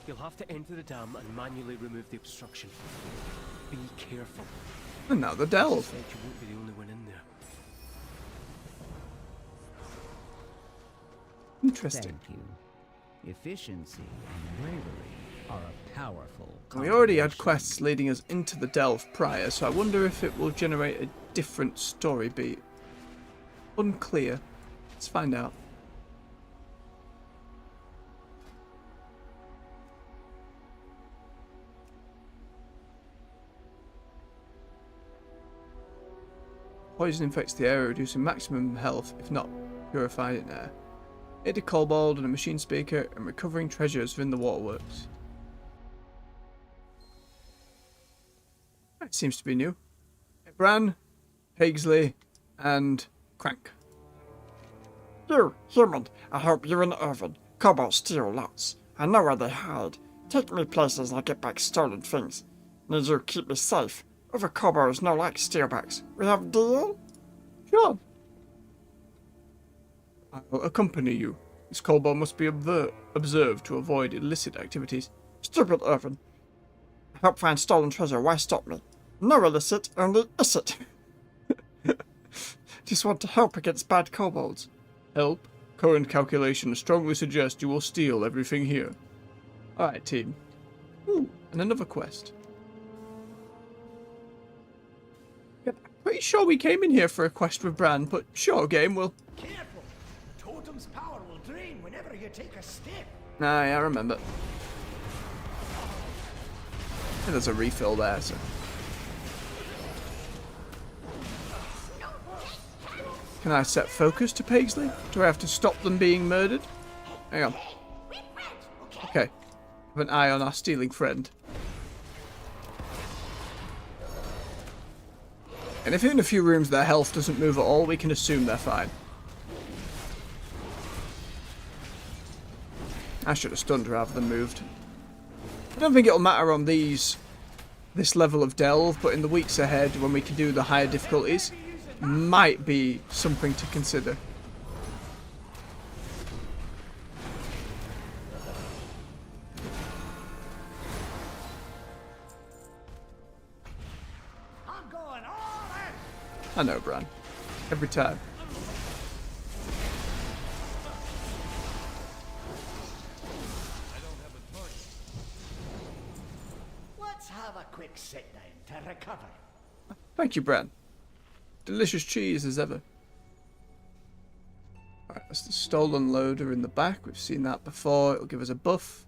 You'll have to enter the dam and manually remove the obstruction. Be careful. And now the delve. I suspect you won't be the only one in there. Interesting. Thank you. Efficiency and bravery are a powerful We already had combination. quests leading us into the delve prior, so I wonder if it will generate a different story beat. Unclear. Let's find out. Poison infects the area, reducing maximum health if not purified in air. Aid a kobold and a machine speaker and recovering treasures within the waterworks. That seems to be new. Bran, Paisley, and Crank. You, human, I hope you and Irvin. Kobolds steal lots. I know where they hide. Take me places and I get back stolen things. Need you keep me safe. Other kobolds no like steelbacks. We have deal? Sure. I'll accompany you. This kobold must be observed to avoid illicit activities. Stupid Irvin. I help find stolen treasure. Why stop me? No illicit, only illicit. Just want to help against bad kobolds. Help? Current calculations strongly suggest you will steal everything here. Alright, team. Ooh, and another quest. Yeah, pretty sure we came in here for a quest with Bran, but sure, game, we'll... Careful! Totem's power will drain whenever you take a step. Nah, yeah, I remember. And there's a refill there, so... Can I set focus to Paisley? Do I have to stop them being murdered? Hang on. Okay. Have an eye on our stealing friend. And if in a few rooms their health doesn't move at all, we can assume they're fine. I should have stunned rather than moved. I don't think it'll matter on this level of delve, but in the weeks ahead, when we can do the higher difficulties, might be something to consider. I'm going all in. I know, Bran. Every time. Let's have a quick sit down to recover. Thank you, Bran. Delicious cheese as ever. Alright, that's the stolen loader in the back. We've seen that before. It'll give us a buff.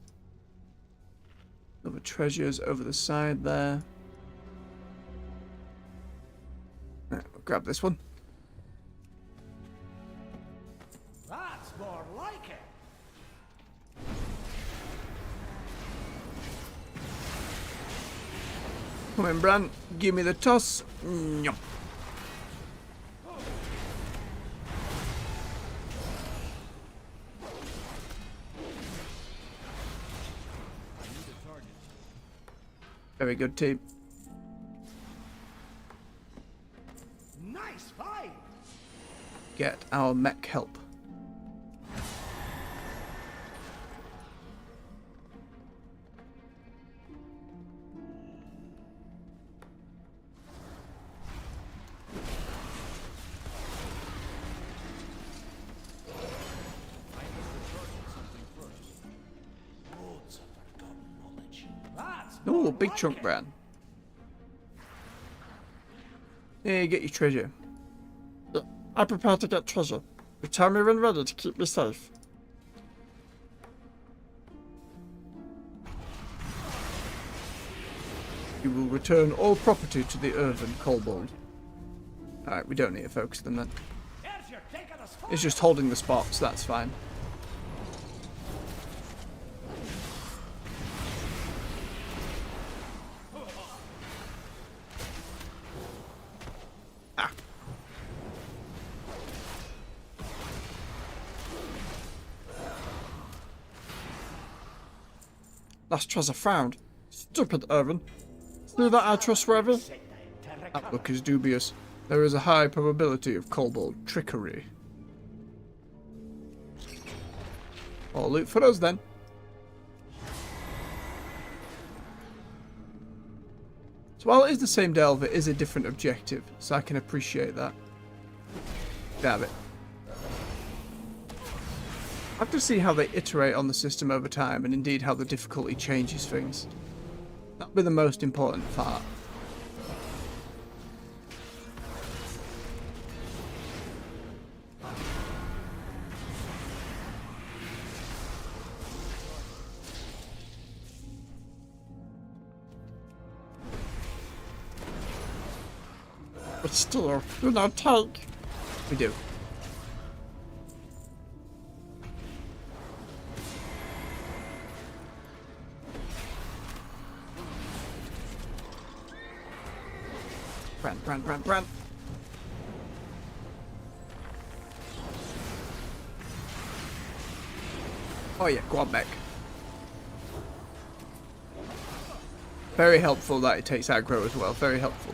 Other treasures over the side there. Right, we'll grab this one. That's more like it. Come in, Bran. Give me the toss. Nyum. Very good, team. Nice fight. Get our mech help. Oh, big chunk, Bran. Hey, get your treasure. Yeah, I prepare to get treasure. Return me when ready to keep me safe. You will return all property to the Earthen Kobold. Alright, we don't need to focus them then. It's just holding the spots, that's fine. Last treasure found. Stupid Irvin. See that I trustworthy? Outlook is dubious. There is a high probability of kobold trickery. All loot for us then. So while it is the same delve, it is a different objective, so I can appreciate that. Damn it. I have to see how they iterate on the system over time, and indeed how the difficulty changes things. That'll be the most important part. But still, do not take. We do. Run. Oh yeah, go on, mech. Very helpful that it takes aggro as well, very helpful.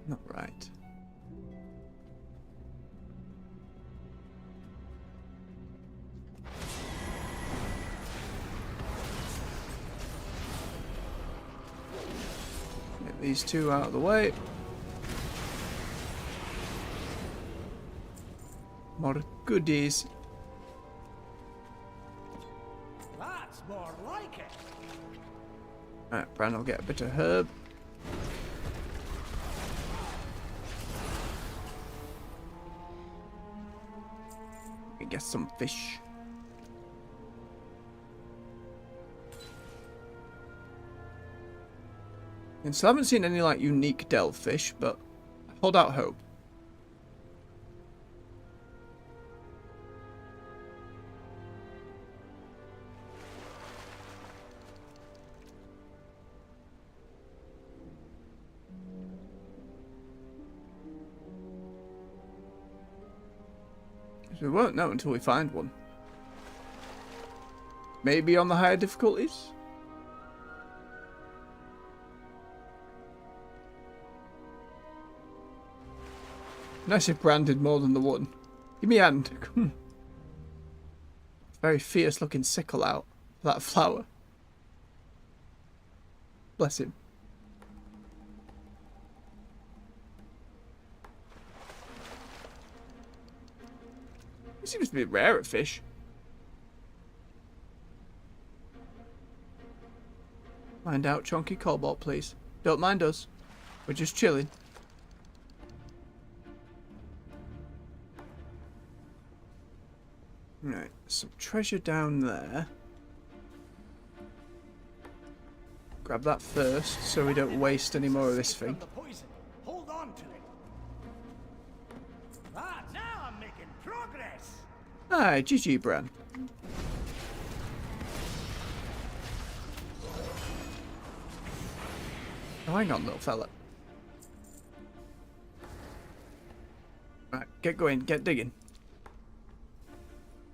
Not right. Get these two out of the way. More goodies. That's more like it. Alright, Bran will get a bit of herb. Get some fish. And so I haven't seen any like unique delve fish, but I hold out hope. We won't know until we find one. Maybe on the higher difficulties? Nice if Bran did more than the one. Give me a hand. Very fierce looking sickle out for that flower. Bless him. He seems to be rare at fish. Find out Chunky Cobalt, please. Don't mind us. We're just chilling. Right, some treasure down there. Grab that first so we don't waste any more of this thing. Hold on to it. Ah, now I'm making progress. Aye, GG, Bran. Oh, hang on, little fella. Right, get going, get digging.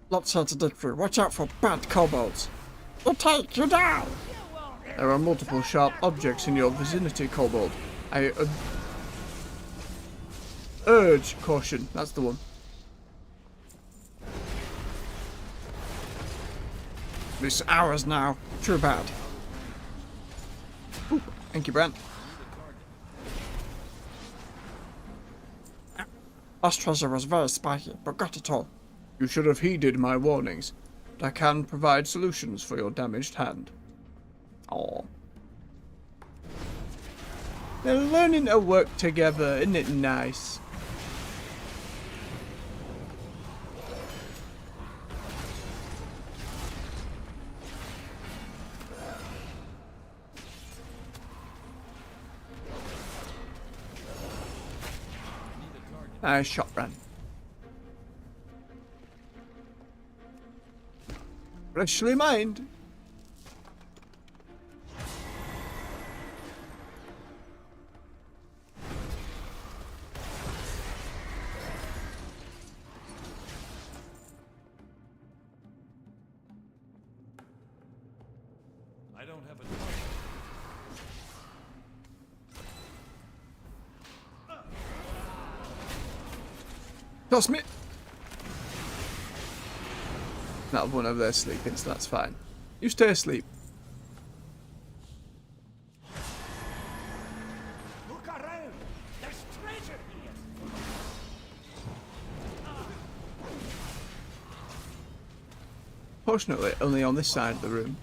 Lots here to dig through. Watch out for bad kobolds. You take, you die! There are multiple sharp objects in your vicinity, kobold. I urge caution. That's the one. This ours now. Too bad. Ooh, thank you, Brent. Lost treasure was very spiky, but got it all. You should have heeded my warnings, but I can provide solutions for your damaged hand. Oh. They're learning to work together, isn't it nice? Nice shot, Bran. Freshly mined. I don't have a Toss me. That one over there sleeping, so that's fine. You stay asleep. Look around. There's treasure here. Fortunately, only on this side of the room.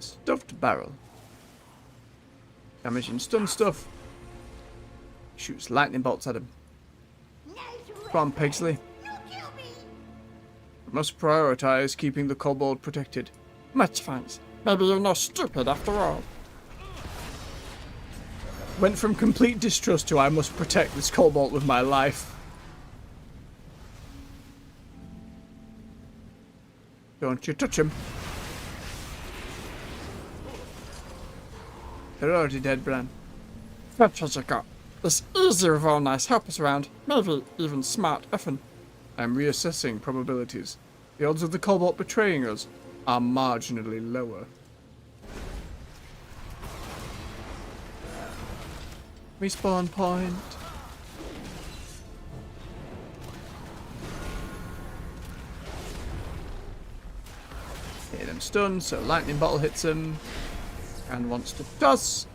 Stuffed barrel. Damage and stun stuff. Shoots lightning bolts at him. Come on, Pigsley. Must prioritize keeping the kobold protected. Much thanks. Maybe you're not stupid after all. Went from complete distrust to I must protect this kobold with my life. Don't you touch him. They're already dead, Bran. What treasure got? It's easy with all nice helpers around. Maybe even smart effing. I'm reassessing probabilities. The odds of the kobold betraying us are marginally lower. Respawn point. Hit him stunned, so lightning bottle hits him. And wants to toss.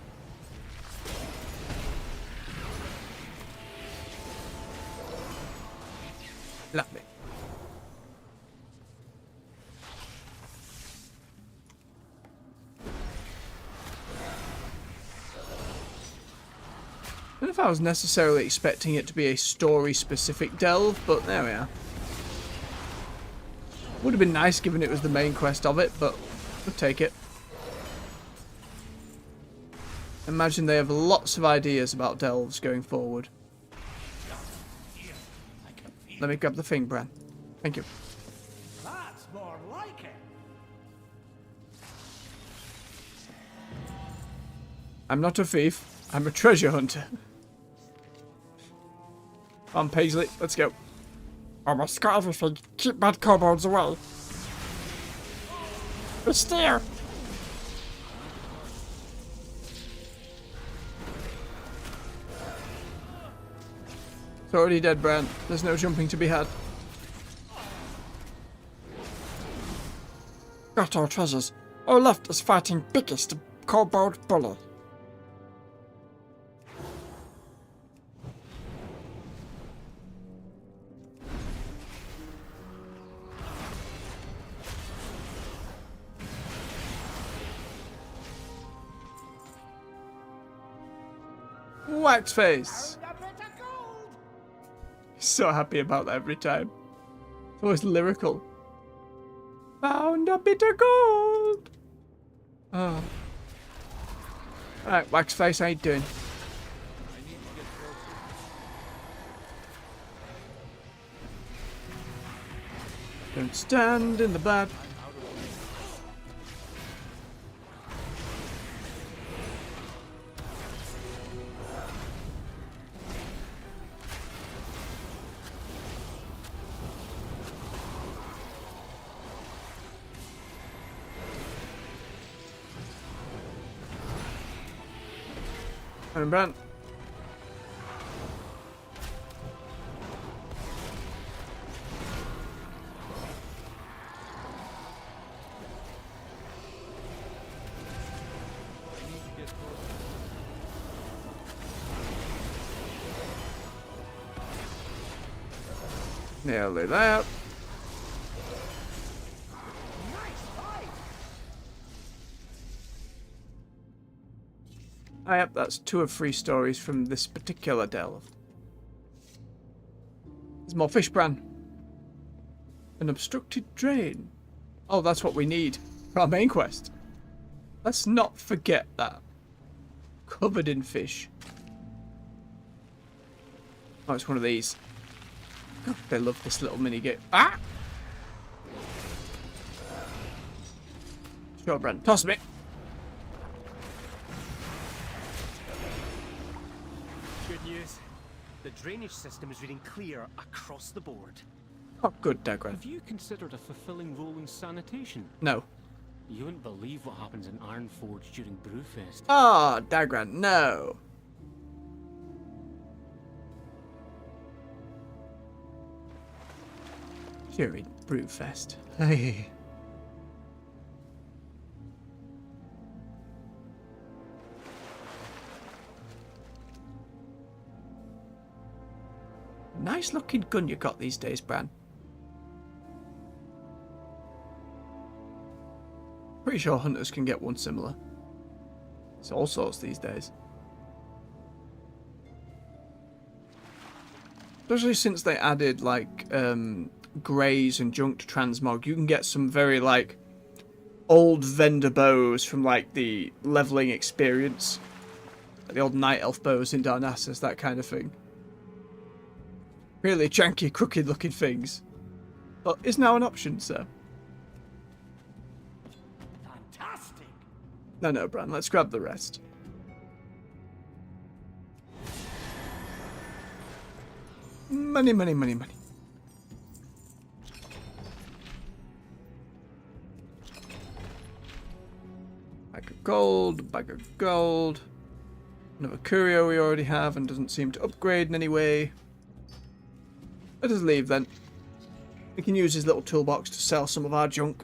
Lovely. I don't know if I was necessarily expecting it to be a story-specific delve, but there we are. Would have been nice given it was the main quest of it, but we'll take it. Imagine they have lots of ideas about delves going forward. Let me grab the thing, Bran. Thank you. That's more like it. I'm not a thief. I'm a treasure hunter. Come on, Paisley. Let's go. Almost got everything. Keep bad kobolds away. The steer. It's already dead, Bran. There's no jumping to be had. Got our treasures. All left is fighting biggest kobold bully. Wax face. So happy about that every time. It's always lyrical. Found a bit of gold. Oh. Alright, wax face, how you doing? Don't stand in the bad. And Brant. Nearly there. Ah, yep, that's 2 of 3 stories from this particular delve. There's more fish, Bran. An obstructed drain. Oh, that's what we need for our main quest. Let's not forget that. Covered in fish. Oh, it's one of these. God, they love this little mini game. Ah! Sure, Bran. Toss me. Good news. The drainage system is reading clear across the board. Oh, good, Dagran. Have you considered a fulfilling role in sanitation? No. You wouldn't believe what happens in Ironforge during Brewfest. Ah, Dagran, no. During Brewfest. Hey. Nice looking gun you got these days, Bran. Pretty sure hunters can get one similar. It's all sorts these days. Especially since they added like greys and junk to transmog, you can get some very like old vendor bows from like the leveling experience. Like the old night elf bows in Darnassus, that kind of thing. Really janky, crooked looking things. But is now an option, sir. Fantastic. No, Bran, let's grab the rest. Money, money, money, money. Bag of gold. Another curio we already have and doesn't seem to upgrade in any way. Let us leave then. We can use his little toolbox to sell some of our junk.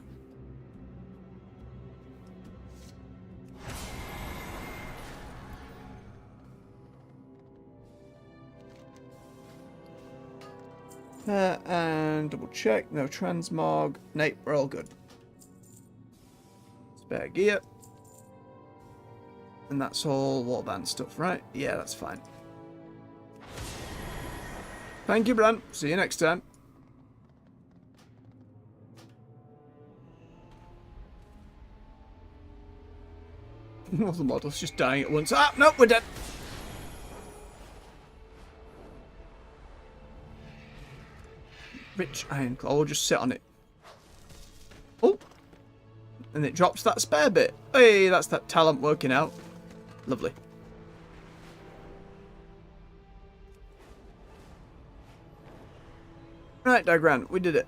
And double check, no transmog. Nope, we're all good. Spare gear. And that's all warband stuff, right? Yeah, that's fine. Thank you, Bran. See you next time. All the models just dying at once. Ah, nope, we're dead. Rich iron claw. We'll just sit on it. Oh. And it drops that spare bit. Hey, that's that talent working out. Lovely. Right, Dagran, we did it.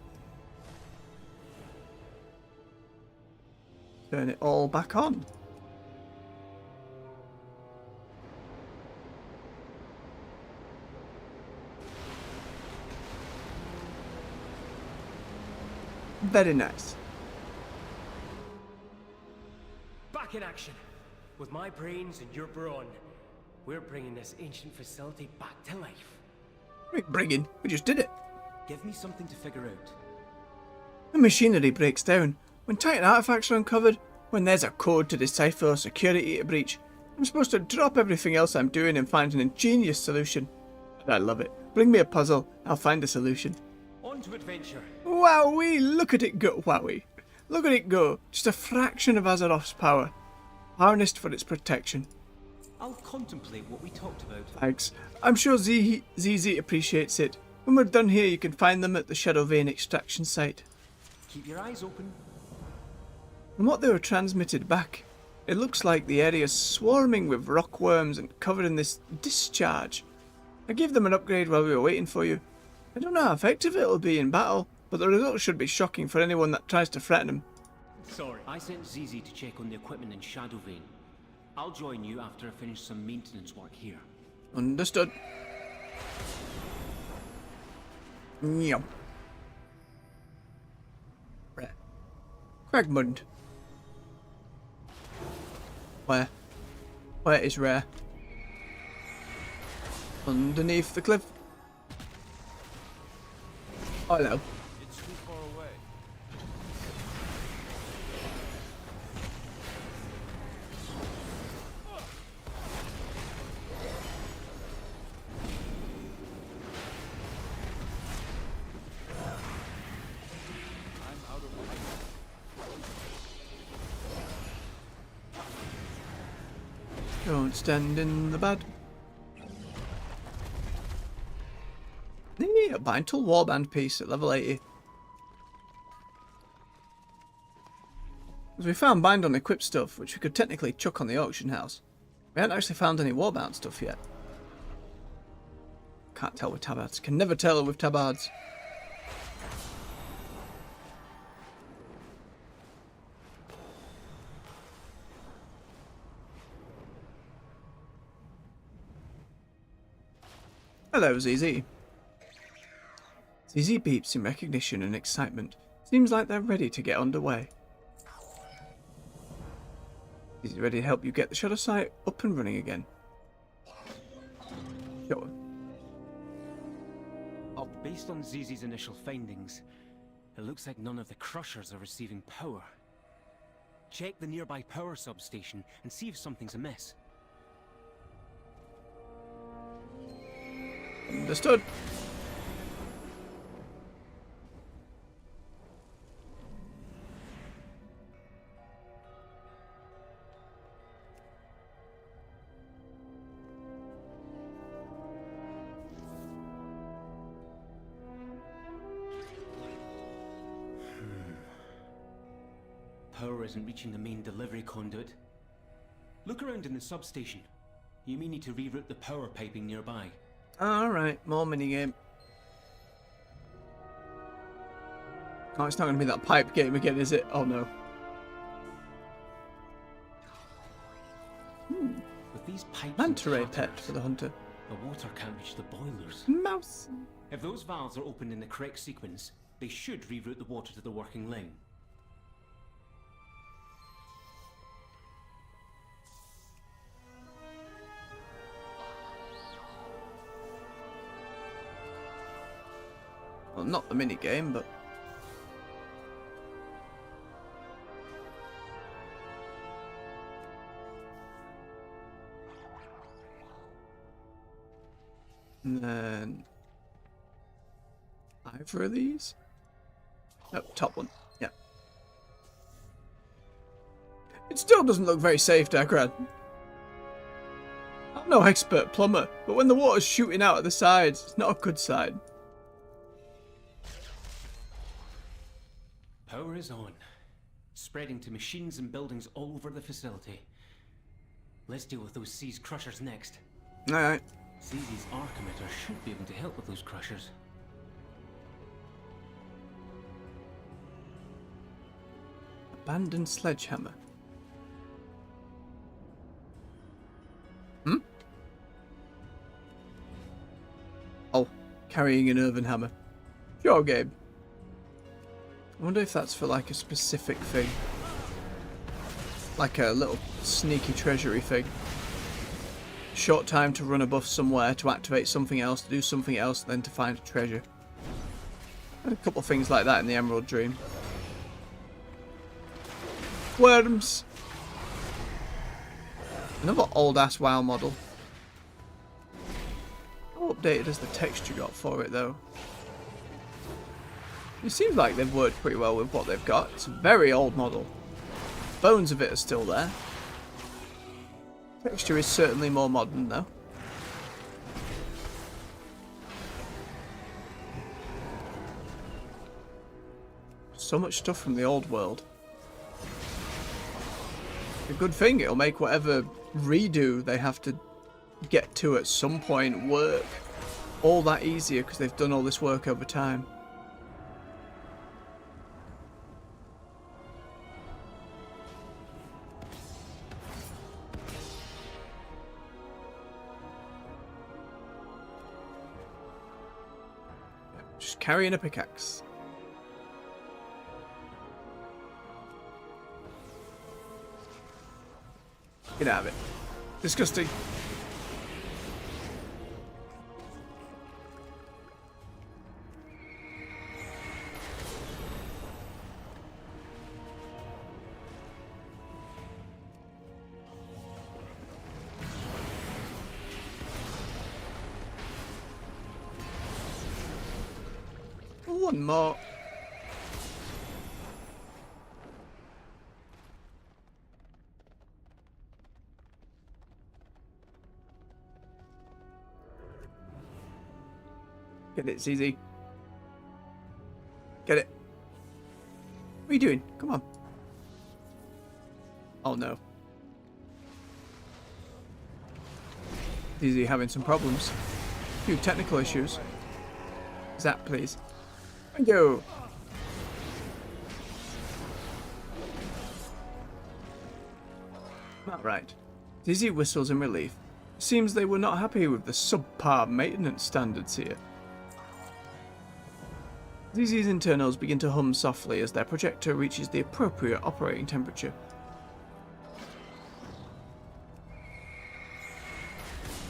Turn it all back on. Very nice. Back in action. With my brains and your brawn, we're bringing this ancient facility back to life. Bringing? We just did it. Give me something to figure out. The machinery breaks down. When Titan artifacts are uncovered, when there's a code to decipher or security to breach, I'm supposed to drop everything else I'm doing and find an ingenious solution. And I love it. Bring me a puzzle, I'll find a solution. On to adventure. Wowee! Look at it go, wowee. Look at it go. Just a fraction of Azeroth's power. Harnessed for its protection. I'll contemplate what we talked about. Thanks. I'm sure ZZ appreciates it. When we're done here, you can find them at the Shadow Vein extraction site. keep your eyes open. From what they were transmitted back, it looks like the area is swarming with rockworms and covered in this discharge. I gave them an upgrade while we were waiting for you. I don't know how effective it'll be in battle, but the results should be shocking for anyone that tries to threaten them. Sorry. I sent ZZ to check on the equipment in Shadowvane. I'll join you after I finish some maintenance work here. Understood. Yum. Rare. Cragmund. Where? Where is Rare? Underneath the cliff. Oh, hello. It's too far away. I'm out of light. Don't stand in the bad. A Bintal Warband piece at level 80. As we found bind on equipped stuff, which we could technically chuck on the auction house. We haven't actually found any Warband stuff yet. Can't tell with tabards. Can never tell with tabards. Hello, ZZ. ZZ beeps in recognition and excitement. Seems like they're ready to get underway. ZZ ready to help you get the shadow site up and running again. Sure. Oh, based on ZZ's initial findings, it looks like none of the crushers are receiving power. Check the nearby power substation and see if something's amiss. Understood. Power isn't reaching the main delivery conduit. Look around in the substation. You may need to reroute the power piping nearby. Alright, more minigame. Oh, it's not going to be that pipe game again, is it? Oh no. With these pipes Manta ray and pet cutters, for the hunter. the water can't reach the boilers. Mouse. If those valves are opened in the correct sequence, they should reroute the water to the working lane. Well, not the minigame, but... And then... either of these? No, top one. Yeah. It still doesn't look very safe, Dagran. I'm no expert plumber, but when the water's shooting out at the sides, it's not a good sign. Power is on, spreading to machines and buildings all over the facility. Let's deal with those seas crushers next. Alright. ZZ's arc emitter should be able to help with those crushers. Abandoned sledgehammer. Oh, carrying an earthen hammer. Sure, Gabe. I wonder if that's for like a specific thing. Like a little sneaky treasury thing. Short time to run a buff somewhere, to activate something else, to do something else, then to find a treasure. And a couple things like that in the Emerald Dream. Worms! Another old ass WoW model. How updated has the texture got for it though? It seems like they've worked pretty well with what they've got. It's a very old model. Bones of it are still there. Texture is certainly more modern though. so much stuff from the old world. A good thing, it'll make whatever redo they have to get to at some point work all that easier, because they've done all this work over time. Just carrying a pickaxe. Get out of it. Disgusting. One more. Get it, ZZ. Get it. What are you doing? Come on. Oh no. ZZ having some problems. A few technical issues. Zap, please. Thank you. Alright. ZZ whistles in relief. Seems they were not happy with the subpar maintenance standards here. ZZ's internals begin to hum softly as their projector reaches the appropriate operating temperature.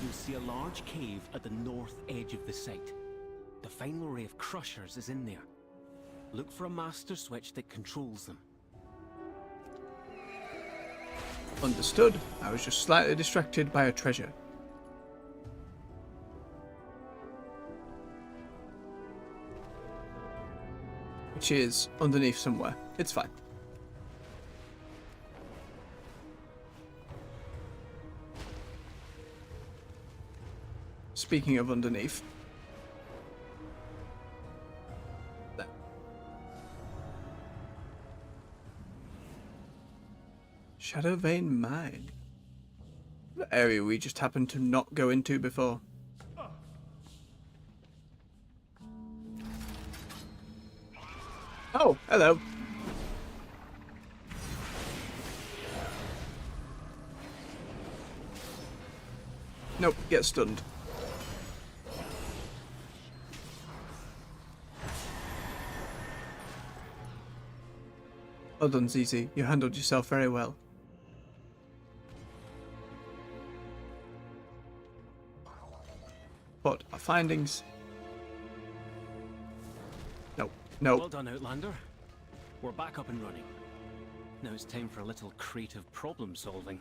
You'll see a large cave at the north edge of the site. The final array of crushers is in there. Look for a master switch that controls them. Understood. I was just slightly distracted by a treasure. Which is underneath somewhere. It's fine. Speaking of underneath. There. Shadow Vein Mine. The area we just happened to not go into before. Oh, hello. Nope, get stunned. Well done, ZZ. You handled yourself very well. But our findings... No. Well done, Outlander. We're back up and running. Now it's time for a little creative problem solving.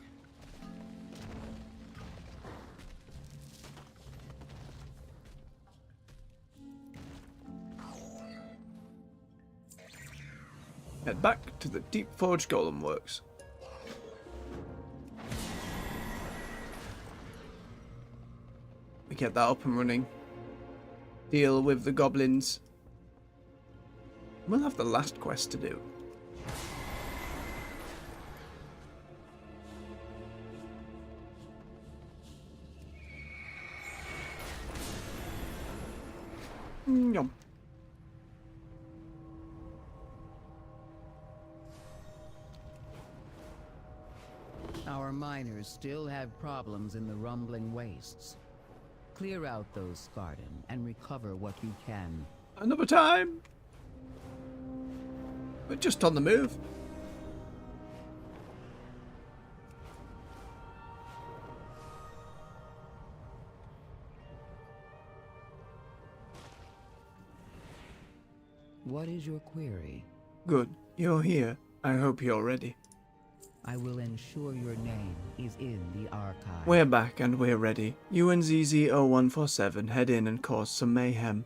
Head back to the Deep Forge Golem Works. We get that up and running. Deal with the goblins. We'll have the last quest to do. Yum. Our miners still have problems in the rumbling wastes. Clear out those, Scarden, and recover what you can. Another time! We're just on the move. What is your query? Good. You're here. I hope you're ready. I will ensure your name is in the archive. We're back and we're ready. You and ZZ-0147 head in and cause some mayhem.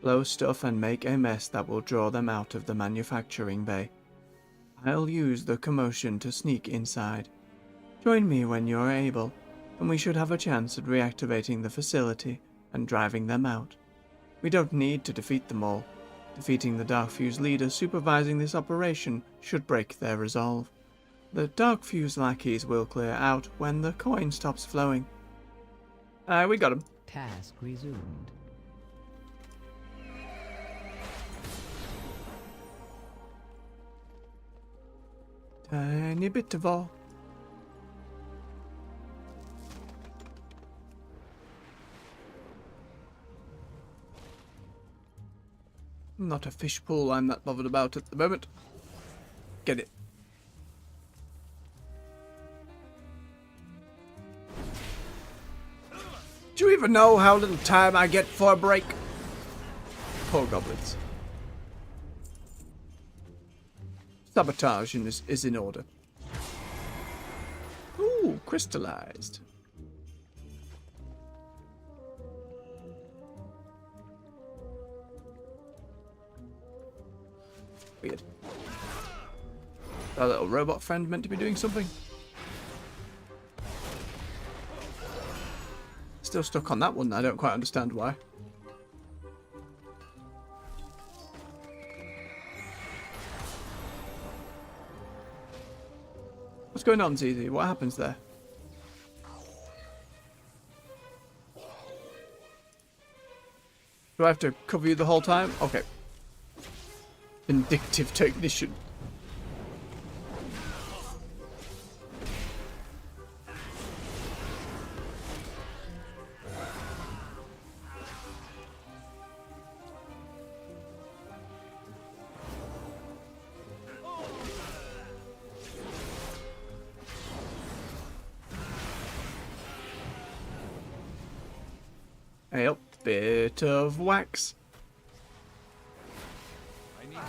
Blow stuff and make a mess that will draw them out of the manufacturing bay. I'll use the commotion to sneak inside. Join me when you're able, and we should have a chance at reactivating the facility and driving them out. We don't need to defeat them all. Defeating the Darkfuse leader supervising this operation should break their resolve. The Darkfuse lackeys will clear out when the coin stops flowing. We got him. Task resumed. Tiny bit of all. Not a fish pool I'm that bothered about at the moment. Get it. Do you even know how little time I get for a break? Poor goblins. Sabotage is in order. Ooh, crystallized. Weird. Our little robot friend meant to be doing something. Still stuck on that one. I don't quite understand why. What's going on, ZZ? What happens there? Do I have to cover you the whole time? Okay. Vindictive technician. A bit of wax. I need to.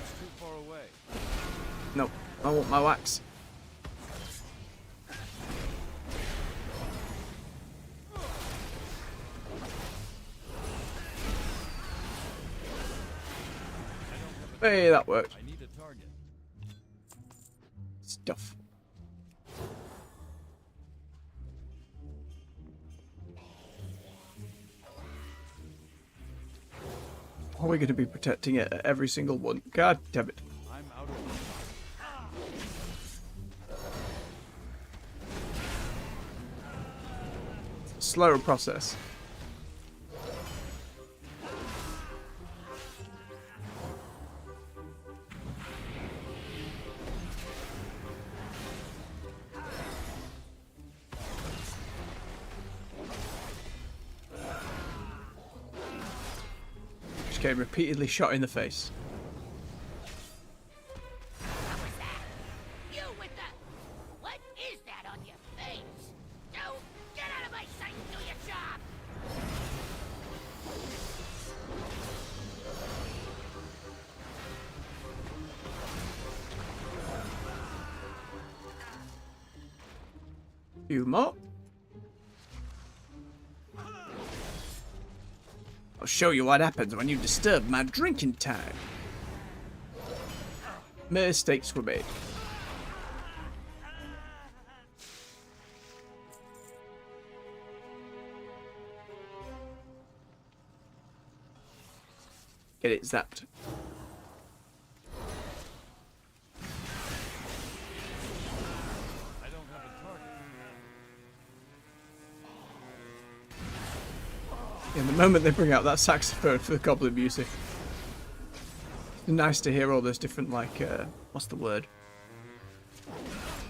It's too far away. No, I want my wax. Hey, that worked. I need a target. Stuff. Are we going to be protecting it at every single one? God damn it. I'm out of Slower process. Just getting repeatedly shot in the face. You with the... What is that on your face? Don't get out of my sight and do your job! Few more. I'll show you what happens when you disturb my drinking time. Mistakes were made. Get it zapped. I don't have a target. In the moment they bring out that saxophone for the goblin music. It's nice to hear all those different, like, what's the word?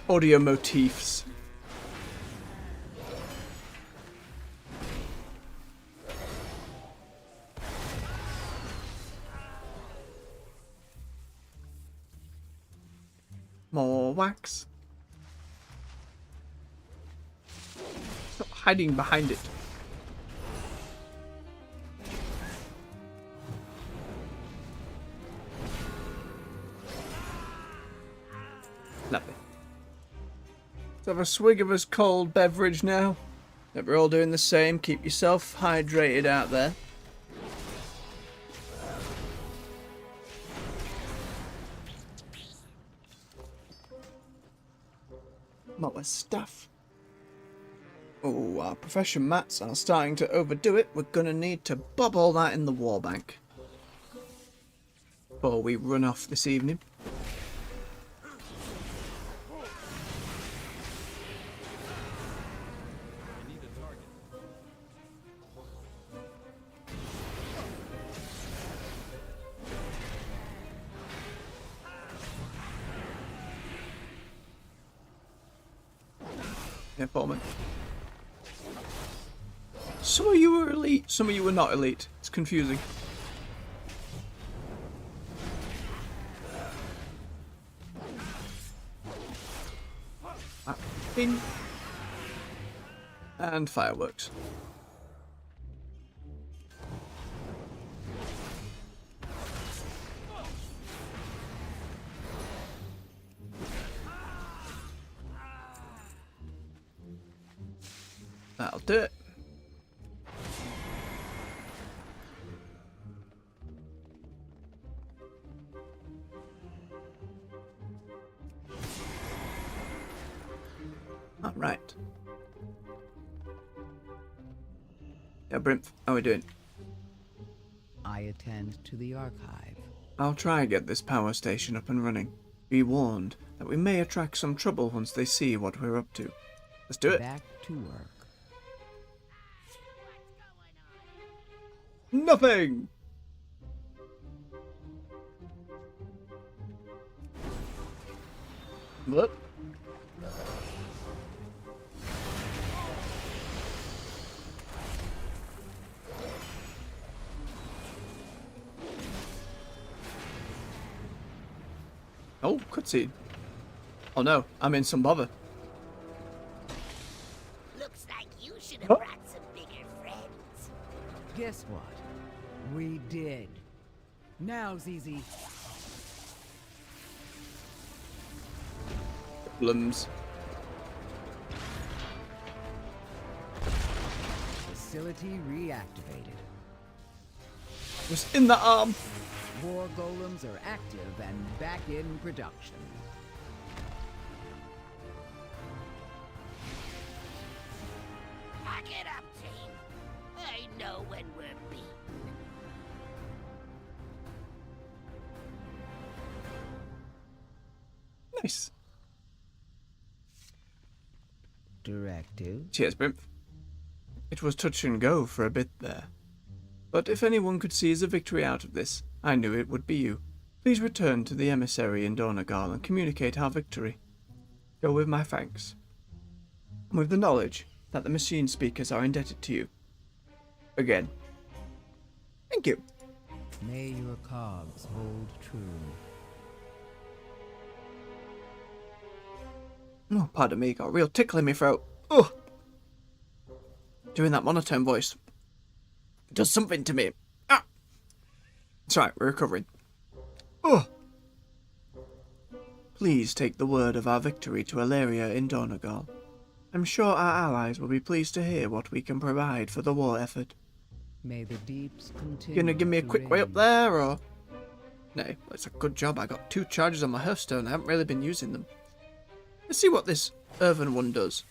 Audio motifs. More wax. Stop hiding behind it. Lovely. Let's have a swig of us cold beverage now. That we're all doing the same. Keep yourself hydrated out there. More stuff. Oh, our profession mats are starting to overdo it. We're gonna need to bob all that in the war bank before we run off this evening. Yeah, Foreman. Some of you were elite, some of you were not elite. It's confusing. In and fireworks. That'll do it. All right. Yeah, Brimp, how are we doing? I attend to the archive. I'll try and get this power station up and running. Be warned that we may attract some trouble once they see what we're up to. Let's do it. Back to work. Nothing! What? Oh, cutscene. Oh no, I'm in some bother. Looks like you should have Huh? brought some bigger friends. Guess what? We did. Now's easy. Problems. Facility reactivated. Was in the arm. War golems are active and back in production. Pack it up, team. I know when we're beaten. Nice. Directive. Cheers, Brimp. It was touch and go for a bit there. But if anyone could seize a victory out of this, I knew it would be you. Please return to the emissary in Dornagal and communicate our victory. Go with my thanks. And with the knowledge that the machine speakers are indebted to you. Again. Thank you. May your cogs hold true. Oh, pardon me, got a real tickle in my throat. Oh! Doing that monotone voice. It does something to me. Ah! It's right, we're recovering. Oh! Please take the word of our victory to Alaria in Dornagal. I'm sure our allies will be pleased to hear what we can provide for the war effort. May the deeps continue. Gonna give me a to quick way up reign. there, or...? No, it's a good job. I got 2 charges on my Hearthstone. I haven't really been using them. Let's see what this Earthen one does.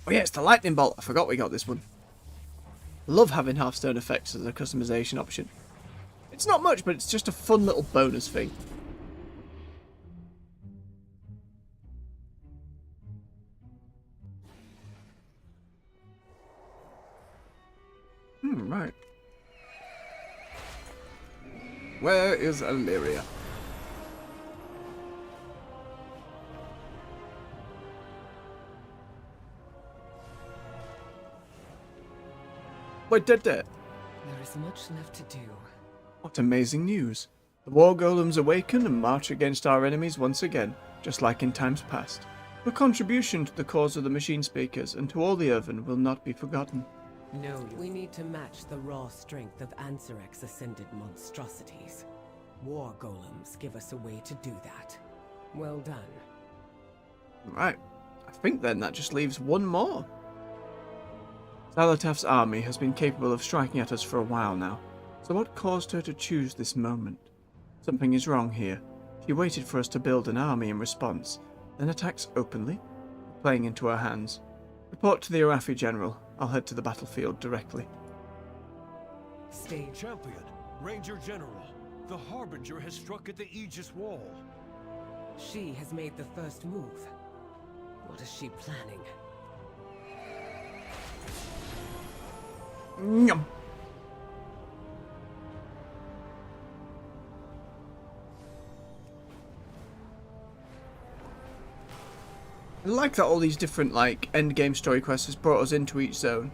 Oh yeah, it's the lightning bolt. I forgot we got this one. Love having Hearthstone effects as a customization option. It's not much, but it's just a fun little bonus thing. Right. Where is Alaria? Wait, dead. There is much left to do. What amazing news. The war golems awaken and march against our enemies once again, just like in times past. Your contribution to the cause of the machine speakers and to all the Earthen will not be forgotten. No, we need to match the raw strength of Ansarek's ascended monstrosities. War golems give us a way to do that. Well done. Right. I think then that just leaves one more. Zalataf's army has been capable of striking at us for a while now, so what caused her to choose this moment? Something is wrong here. She waited for us to build an army in response, then attacks openly, playing into our hands. Report to the Arathi General. I'll head to the battlefield directly. Stay. Champion, Ranger General, the Harbinger has struck at the Aegis Wall. She has made the first move. What is she planning? Nyum. I like that all these different, like, endgame story quests has brought us into each zone.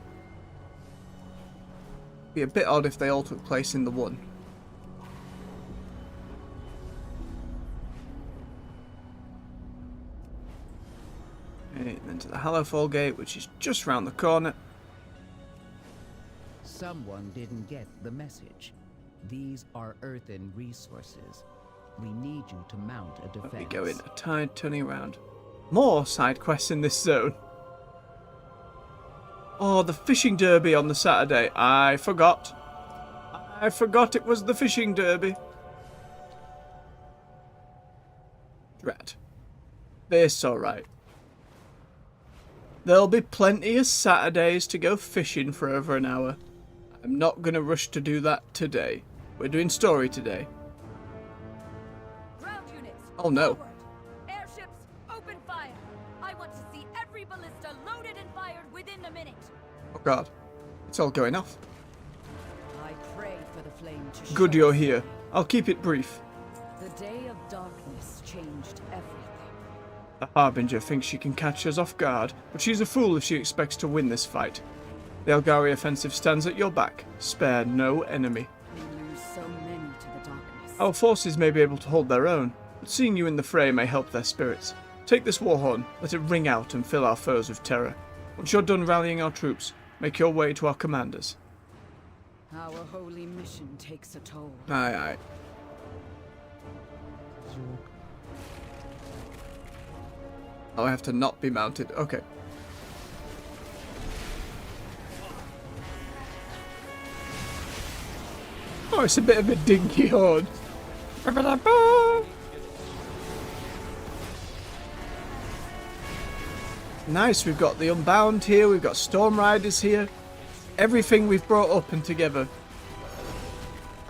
Be a bit odd if they all took place in the one. Okay, and then to the Hallowfall Gate, which is just round the corner. Someone didn't get the message. These are earthen resources. We need you to mount a defense. Let me go in. A tide turning around. More side quests in this zone. Oh, the fishing derby on the Saturday. I forgot. I forgot it was the fishing derby. Drat. This alright. There'll be plenty of Saturdays to go fishing for over an hour. I'm not going to rush to do that today. We're doing story today. Ground units, oh no. Forward. Airships, open fire. I want to see every ballista loaded and fired within a minute. Oh god. It's all going off. I pray for the flame to Good show you're us. here. I'll keep it brief. The day of darkness changed everything. The Harbinger thinks she can catch us off guard, but she's a fool if she expects to win this fight. The Elgari offensive stands at your back. Spare no enemy. We lose so many to the darkness. Our forces may be able to hold their own, but seeing you in the fray may help their spirits. Take this war horn, let it ring out and fill our foes with terror. Once you're done rallying our troops, make your way to our commanders. Our holy mission takes a toll. Aye, aye. Oh, I have to not be mounted. Okay. Oh, it's a bit of a dinky horn. Nice, we've got the Unbound here, we've got Storm Riders here. Everything we've brought up and together.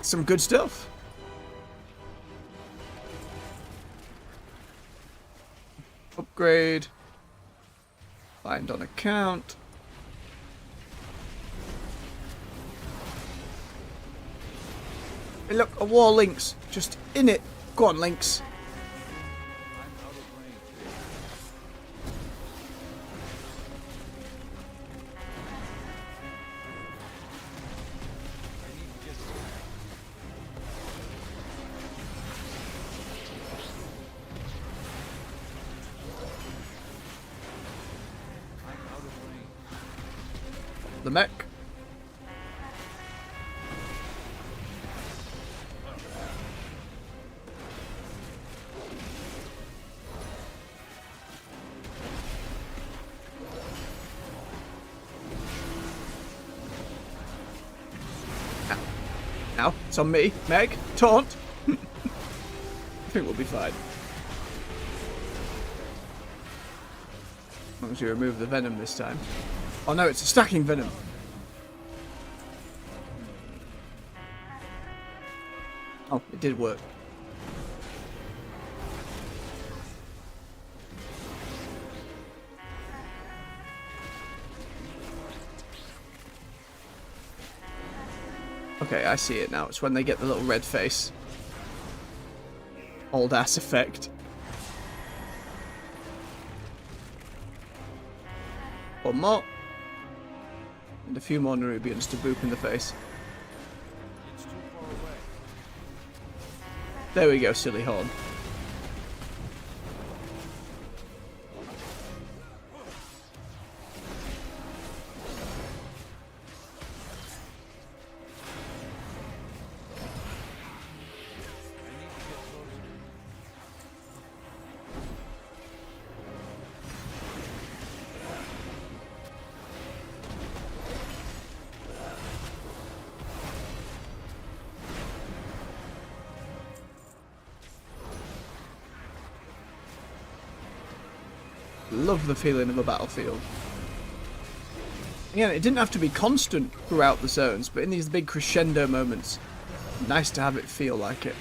Some good stuff. Upgrade. Find on account. Hey look, a war Lynx. Just in it. Go on, Lynx. The mech. Now, it's on me. Meg, taunt. I think we'll be fine. As long as you remove the venom this time. Oh no, it's a stacking venom. Oh, it did work. Okay, I see it now. It's when they get the little red face. Old ass effect. One more. And a few more Nerubians to boop in the face. It's too far away. There we go, silly horn. Love the feeling of a battlefield. Again, it didn't have to be constant throughout the zones, but in these big crescendo moments, nice to have it feel like it.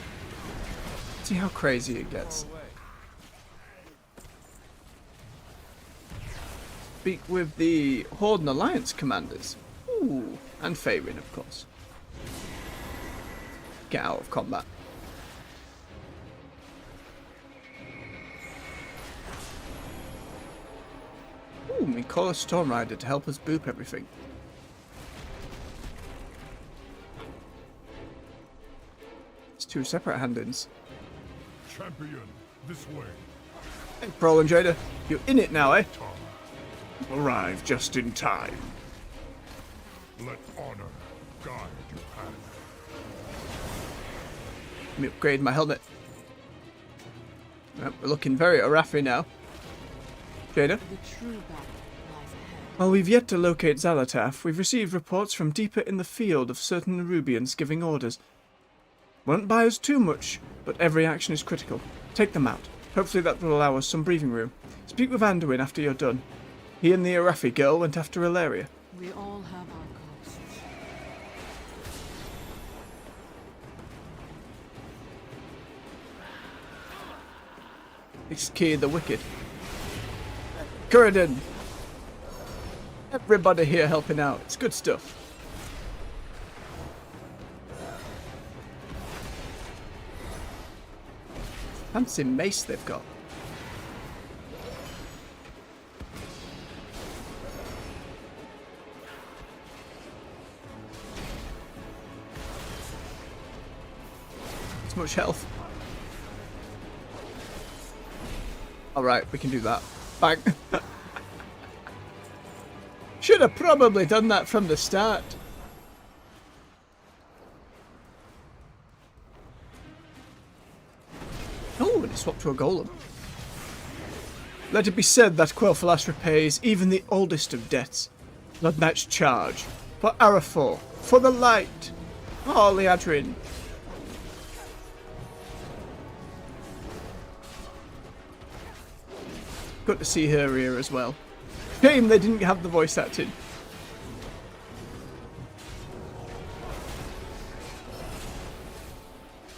See how crazy it gets. Speak with the Horde and Alliance commanders. Ooh, and Faerun, of course. Get out of combat. Ooh, we call a Storm Rider to help us boop everything. It's two separate hand-ins. Champion, this way. Hey, Brawl and Trader, you're in it now, eh? Arrive just in time. Let honor guide your path. Let me upgrade my helmet. Right, we're looking very Arathi now. Jada? While we've yet to locate Xalatath, we've received reports from deeper in the field of certain Nerubians giving orders. Won't buy us too much, but every action is critical. Take them out. Hopefully that will allow us some breathing room. Speak with Anduin after you're done. He and the Arathi girl went after Ilaria. We all have our costs. Excade the wicked. Kurden! Everybody here helping out. It's good stuff. Fancy mace they've got. It's much health. Alright, we can do that. Bang. Should have probably done that from the start. Oh, and it swapped to a golem. Let it be said that Quel'Thalas repays even the oldest of debts. Blood-matched charge. For Arathor. For the light. Oh, Liadrin. Good to see her here as well. Shame they didn't have the voice acting.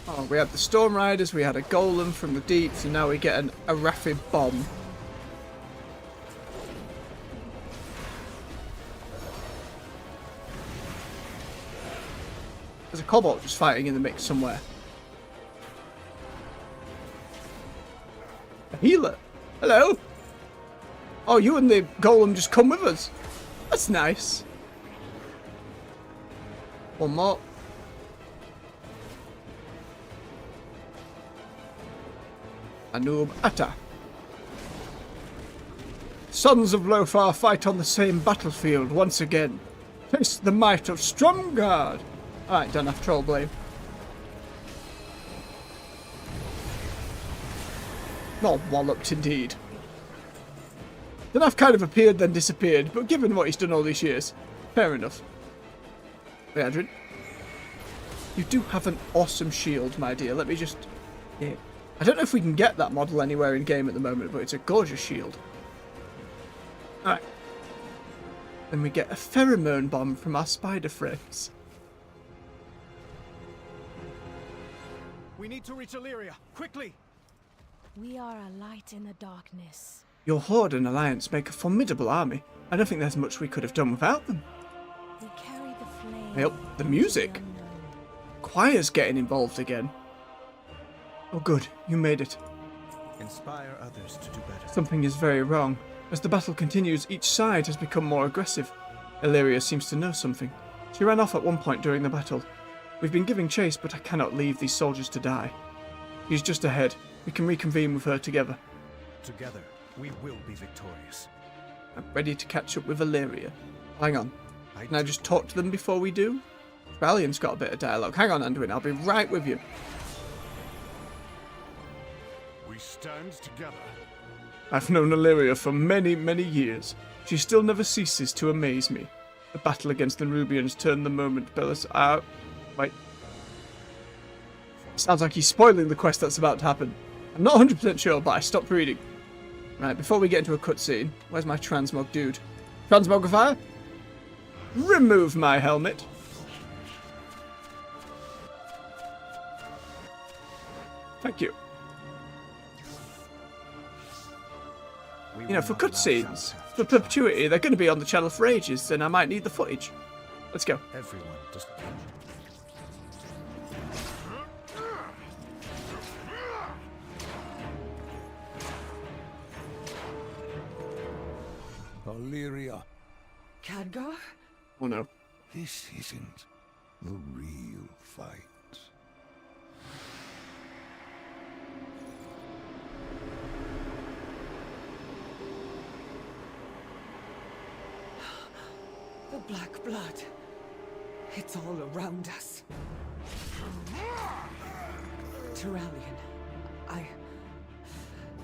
Oh, we had the Storm Riders, we had a Golem from the deep, so now we get an Arathi bomb. There's a Cobalt just fighting in the mix somewhere. A healer. Hello. Oh, you and the Golem just come with us. That's nice. One more. Anub Atta. Sons of Lothar fight on the same battlefield once again. Taste the might of Stromgarde. Alright, don't have troll blame. Not walloped indeed. Danaf kind of appeared then disappeared, but given what he's done all these years, fair enough. Adrian, you do have an awesome shield, my dear. Let me just... Yeah. I don't know if we can get that model anywhere in game at the moment, but it's a gorgeous shield. Alright. Then we get a pheromone bomb from our spider friends. We need to reach Illyria, quickly! We are a light in the darkness. Your Horde and Alliance make a formidable army. I don't think there's much we could have done without them. We carry the flame. Yep, the music. Choir's getting involved again. Oh good, you made it. Inspire others to do better. Something is very wrong. As the battle continues, each side has become more aggressive. Illyria seems to know something. She ran off at one point during the battle. We've been giving chase, but I cannot leave these soldiers to die. She's just ahead. We can reconvene with her together. Together, we will be victorious. I'm ready to catch up with Illyria. Hang on. Can I just talk to them before we do? Valiant's got a bit of dialogue. Hang on, Anduin. I'll be right with you. We stand together. I've known Illyria for many, many years. She still never ceases to amaze me. The battle against the Nerubians turned the moment Bellas out. Wait. Sounds like he's spoiling the quest that's about to happen. I'm not 100% sure, but I stopped reading. Right, before we get into a cutscene, where's my transmog dude? Transmogrifier? remove my helmet. Thank you. You know, for cutscenes, for perpetuity, they're going to be on the channel for ages, and I might need the footage. Let's go. Everyone just... Valyria. Khadgar? Oh no. This isn't the real fight. The black blood. It's all around us. Turalian,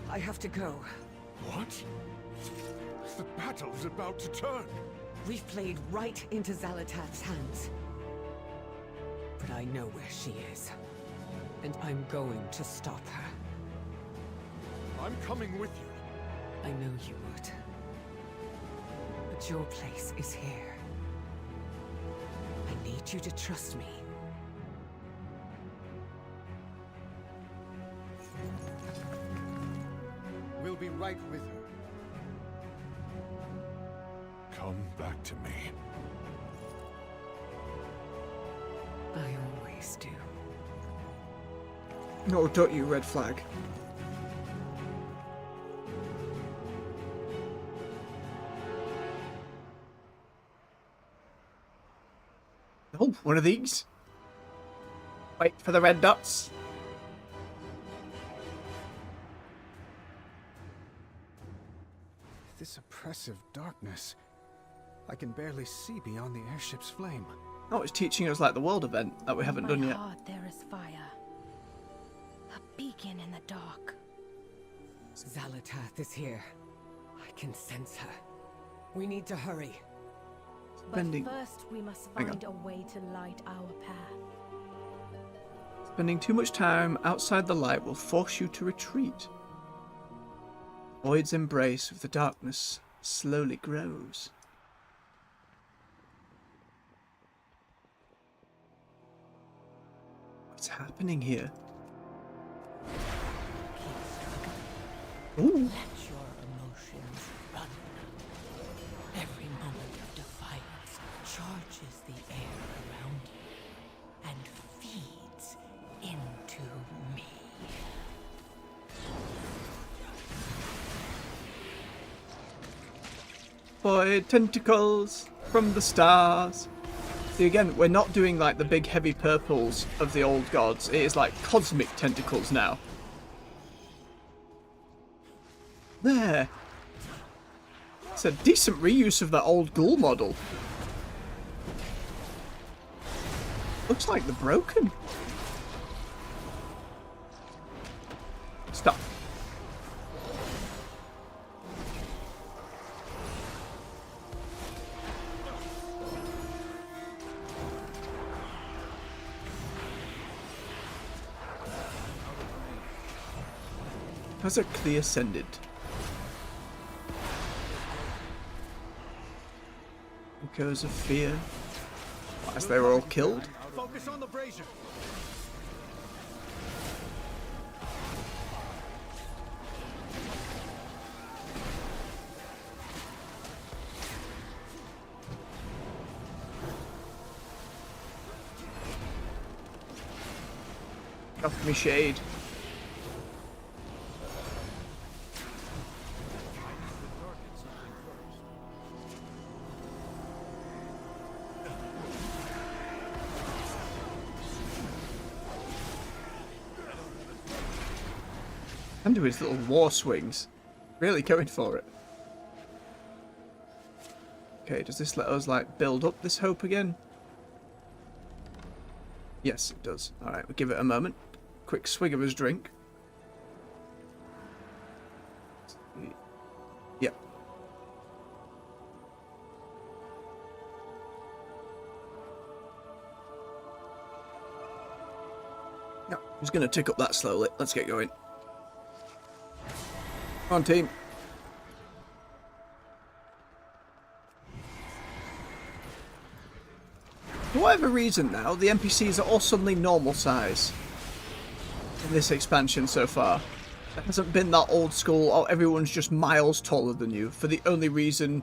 I have to go. What? The battle's about to turn. We've played right into Zalatath's hands. But I know where she is. And I'm going to stop her. I'm coming with you. I know you would. But your place is here. I need you to trust me. We'll be right with her. Come back to me. I always do. No, don't you, red flag. Oh, one of these. Wait for the red dots. This oppressive darkness. I can barely see beyond the airship's flame. Oh, it's teaching us like the world event that we haven't done yet. In my heart there is fire. A beacon in the dark. Zalatath is here. I can sense her. We need to hurry. Spending... But first we must find a way to light our path. Spending too much time outside the light will force you to retreat. Void's embrace of the darkness slowly grows. What's happening here? Ooh. Let your emotions run. Every moment of defiance charges the air around you and feeds into me. Void tentacles from the stars. See, again, we're not doing like the big heavy purples of the old gods. It is like cosmic tentacles now. There. It's a decent reuse of that old ghoul model. Looks like they're broken. Stop. Has a clear ascended. Echoes of fear. As they were all killed. Focus on the brazier. Off me shade. And do his little war swings. Really going for it. Okay, does this let us like build up this hope again? Yes, it does. Alright, we'll give it a moment. Quick swig of his drink. Yep. No, he's going to tick up that slowly. Let's get going. Come on, team. For whatever reason now, the NPCs are all suddenly normal size in this expansion so far. There hasn't been that old school, oh, everyone's just miles taller than you, for the only reason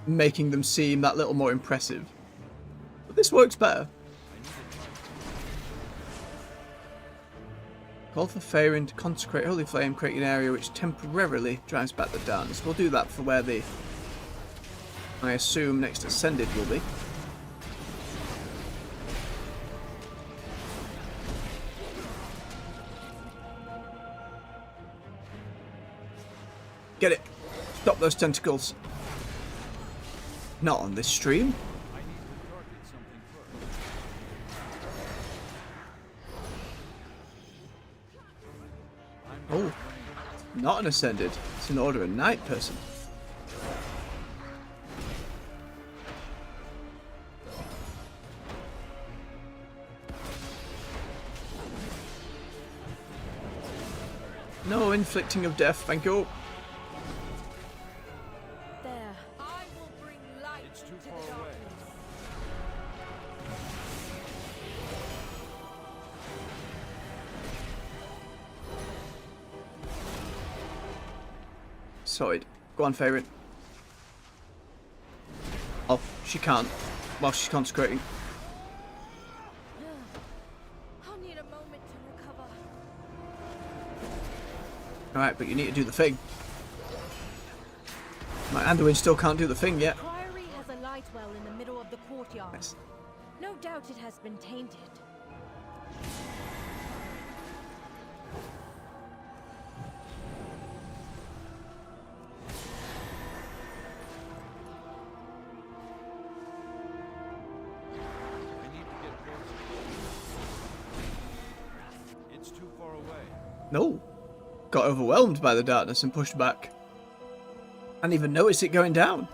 making them seem that little more impressive. But this works better. Call for Faerun to consecrate Holy Flame, creating an area which temporarily drives back the darkness. We'll do that for where the, I assume, next Ascended will be. Get it! Stop those tentacles. Not on this stream. Oh, not an Ascended. It's an Order of Night person. No inflicting of death, thank you. There. I will bring light to the darkness. Sorry. Go on, Faerun. Oh, she can't. While she's consecrating. I'll need a moment to recover. Alright, but you need to do the thing. My Anduin still can't do the thing yet. Priory has a light well in the middle of the courtyard. Yes. No doubt it has been tainted. It's too far away. No. Got overwhelmed by the darkness and pushed back. I didn't even notice it going down.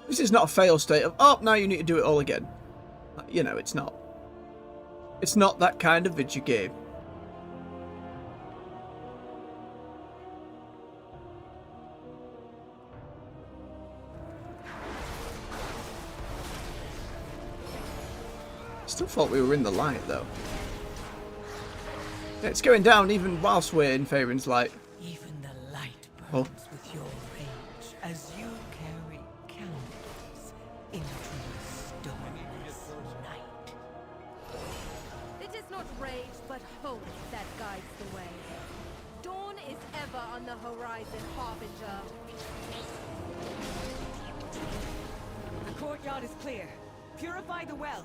This is not a fail state of, oh, now you need to do it all again. You know, it's not. It's not that kind of video game. Still thought we were in the light, though. Yeah, it's going down even whilst we're in Faerun's light. Even the light Oh. burns with your rage as you carry candles into the stormless night. It is not rage, but hope that guides the way. Dawn is ever on the horizon, Harbinger. The courtyard is clear. Purify the well.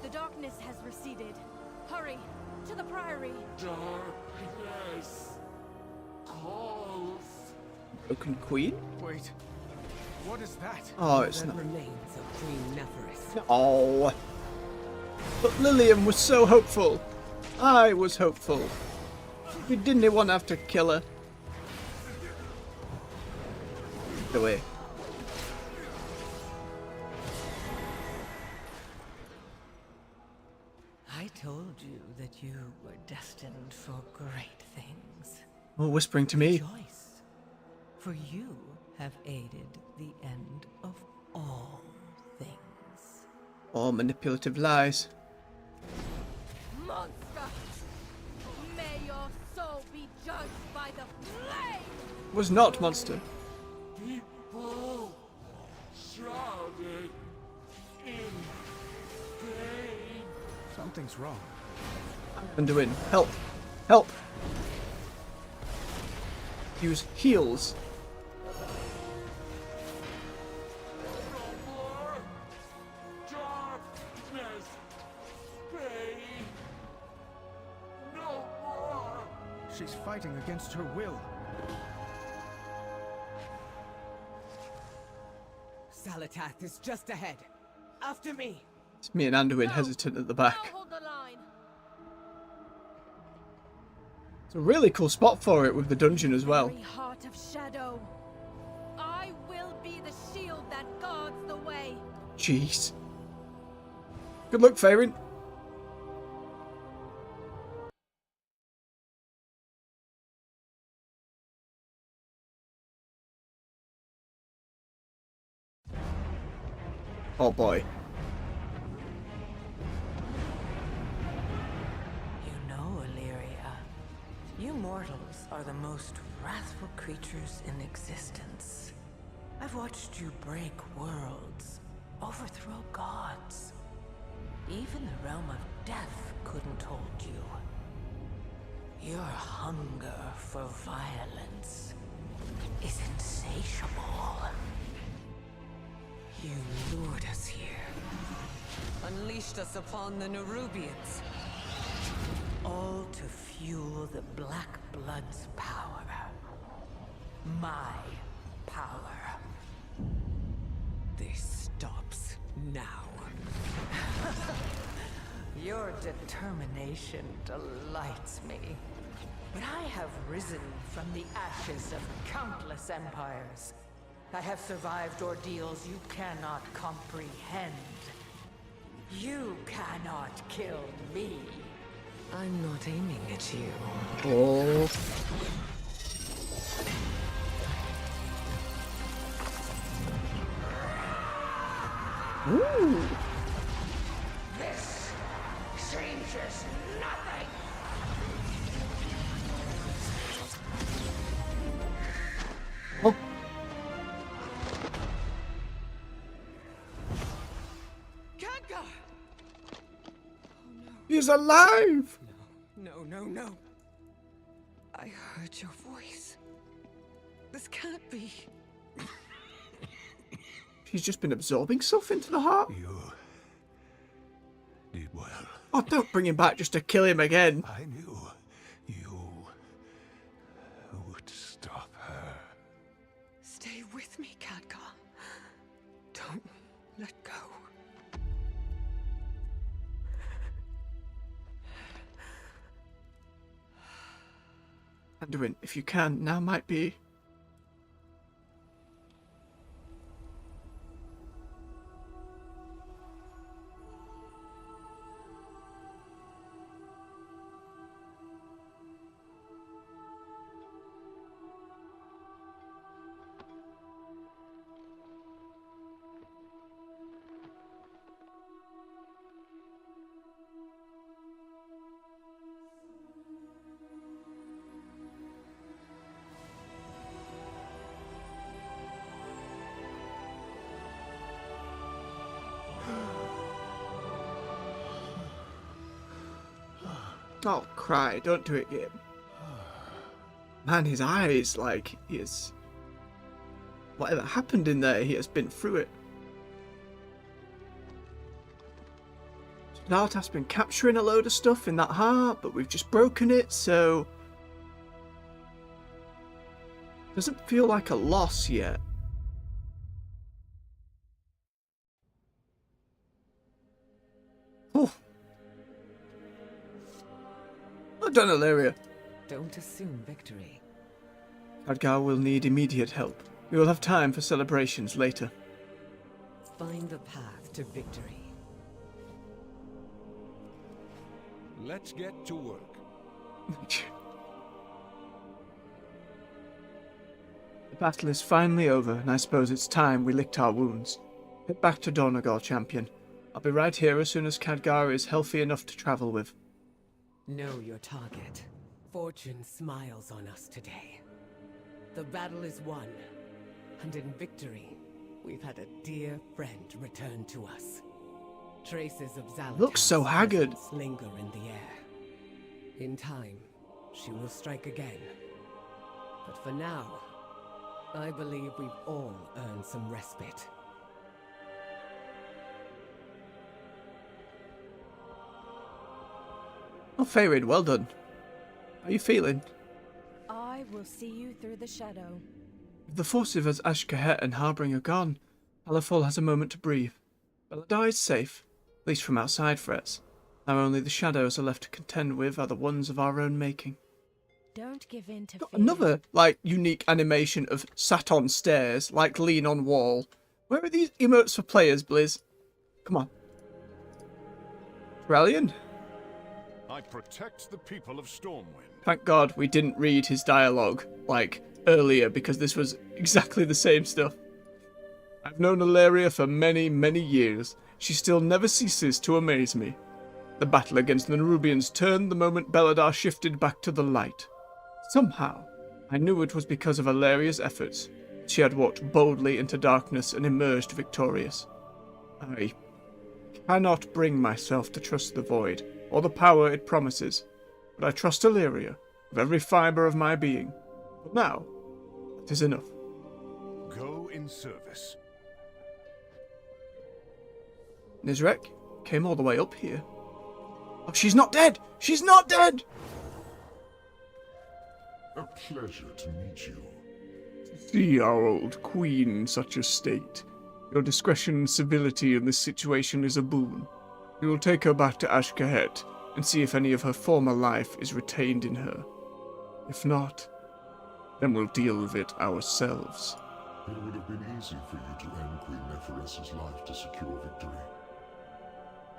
The darkness has receded. Hurry, to the Priory. Darkness calls. Broken Queen? Wait. What is that? Oh, it's That not. remains of Queen Neferis. Oh. But Lillian was so hopeful. I was hopeful. We didn't want to have to kill her. Get away. I told you that you were destined for great things. Oh, whispering to me. Rejoice, for you have aided the end of all things. All manipulative lies. Monster! May your soul be judged by the flame! Was not monster. People shrouded in pain. Something's wrong. Anduin, help! Help! Use heals. No more darkness, pain. No more. She's fighting against her will. Salatath is just ahead. After me. It's me and Anduin hesitant at the back. Hold the line. It's a really cool spot for it with the dungeon as well. Very heart of shadow. I will be the shield that guards the way. Jeez. Good luck, Faerun. Oh boy. You know, Illyria, you mortals are the most wrathful creatures in existence. I've watched you break worlds, overthrow gods. Even the realm of death couldn't hold you. Your hunger for violence is insatiable. You lured us here, unleashed us upon the Nerubians, all to fuel the Black Blood's power. My power. This stops now. Your determination delights me. But I have risen from the ashes of countless empires. I have survived ordeals you cannot comprehend. You cannot kill me. I'm not aiming at you. Oh. Ooh. This changes nothing! Oh. Khadgar! He's alive! No. I heard your voice. This can't be. He's just been absorbing stuff into the heart. You did well. Oh, don't bring him back just to kill him again. I knew you would stop her. Stay with me, Khadgar. Don't let go. Anduin, if you can, now might be. Oh, cry. Don't do it, Gabe. Man, his eyes, like, he is... Whatever happened in there, he has been through it. Zalatath's been capturing a load of stuff in that heart, but we've just broken it, so... Doesn't feel like a loss yet. Oh. Well done, Illyria. Don't assume victory. Khadgar will need immediate help. We will have time for celebrations later. Find the path to victory. Let's get to work. The battle is finally over, and I suppose it's time we licked our wounds. Head back to Dornogal, champion. I'll be right here as soon as Khadgar is healthy enough to travel with. Know your target. Fortune smiles on us today. The battle is won, and in victory, we've had a dear friend return to us. Traces of Zalatath's Looks so haggard. presence linger in the air. In time, she will strike again. But for now, I believe we've all earned some respite. Oh, Feyrid, well done. How are you feeling? I will see you through the shadow. With the forces of Ashkahet and Harbinger gone, Halafol has a moment to breathe. Belladar is safe, at least from outside threats. Now only the shadows are left to contend with are the ones of our own making. Don't give in to fear. Another, like, unique animation of sat on stairs, like lean on wall. Where are these emotes for players, Blizz? Come on. Rallion? I protect the people of Stormwind. Thank God we didn't read his dialogue, like, earlier, because this was exactly the same stuff. I've known Ilaria for many, many years. She still never ceases to amaze me. The battle against the Nerubians turned the moment Beladar shifted back to the light. Somehow, I knew it was because of Ilaria's efforts. She had walked boldly into darkness and emerged victorious. I cannot bring myself to trust the Void, or the power it promises, but I trust Ilaria with every fibre of my being. But now, that is enough. Go in service. Nizrek came all the way up here. Oh, she's not dead! She's not dead! A pleasure to meet you. To see our old queen in such a state. Your discretion and civility in this situation is a boon. We will take her back to Ashkahet and see if any of her former life is retained in her. If not, then we'll deal with it ourselves. It would have been easy for you to end Queen Neferessa's life to secure victory.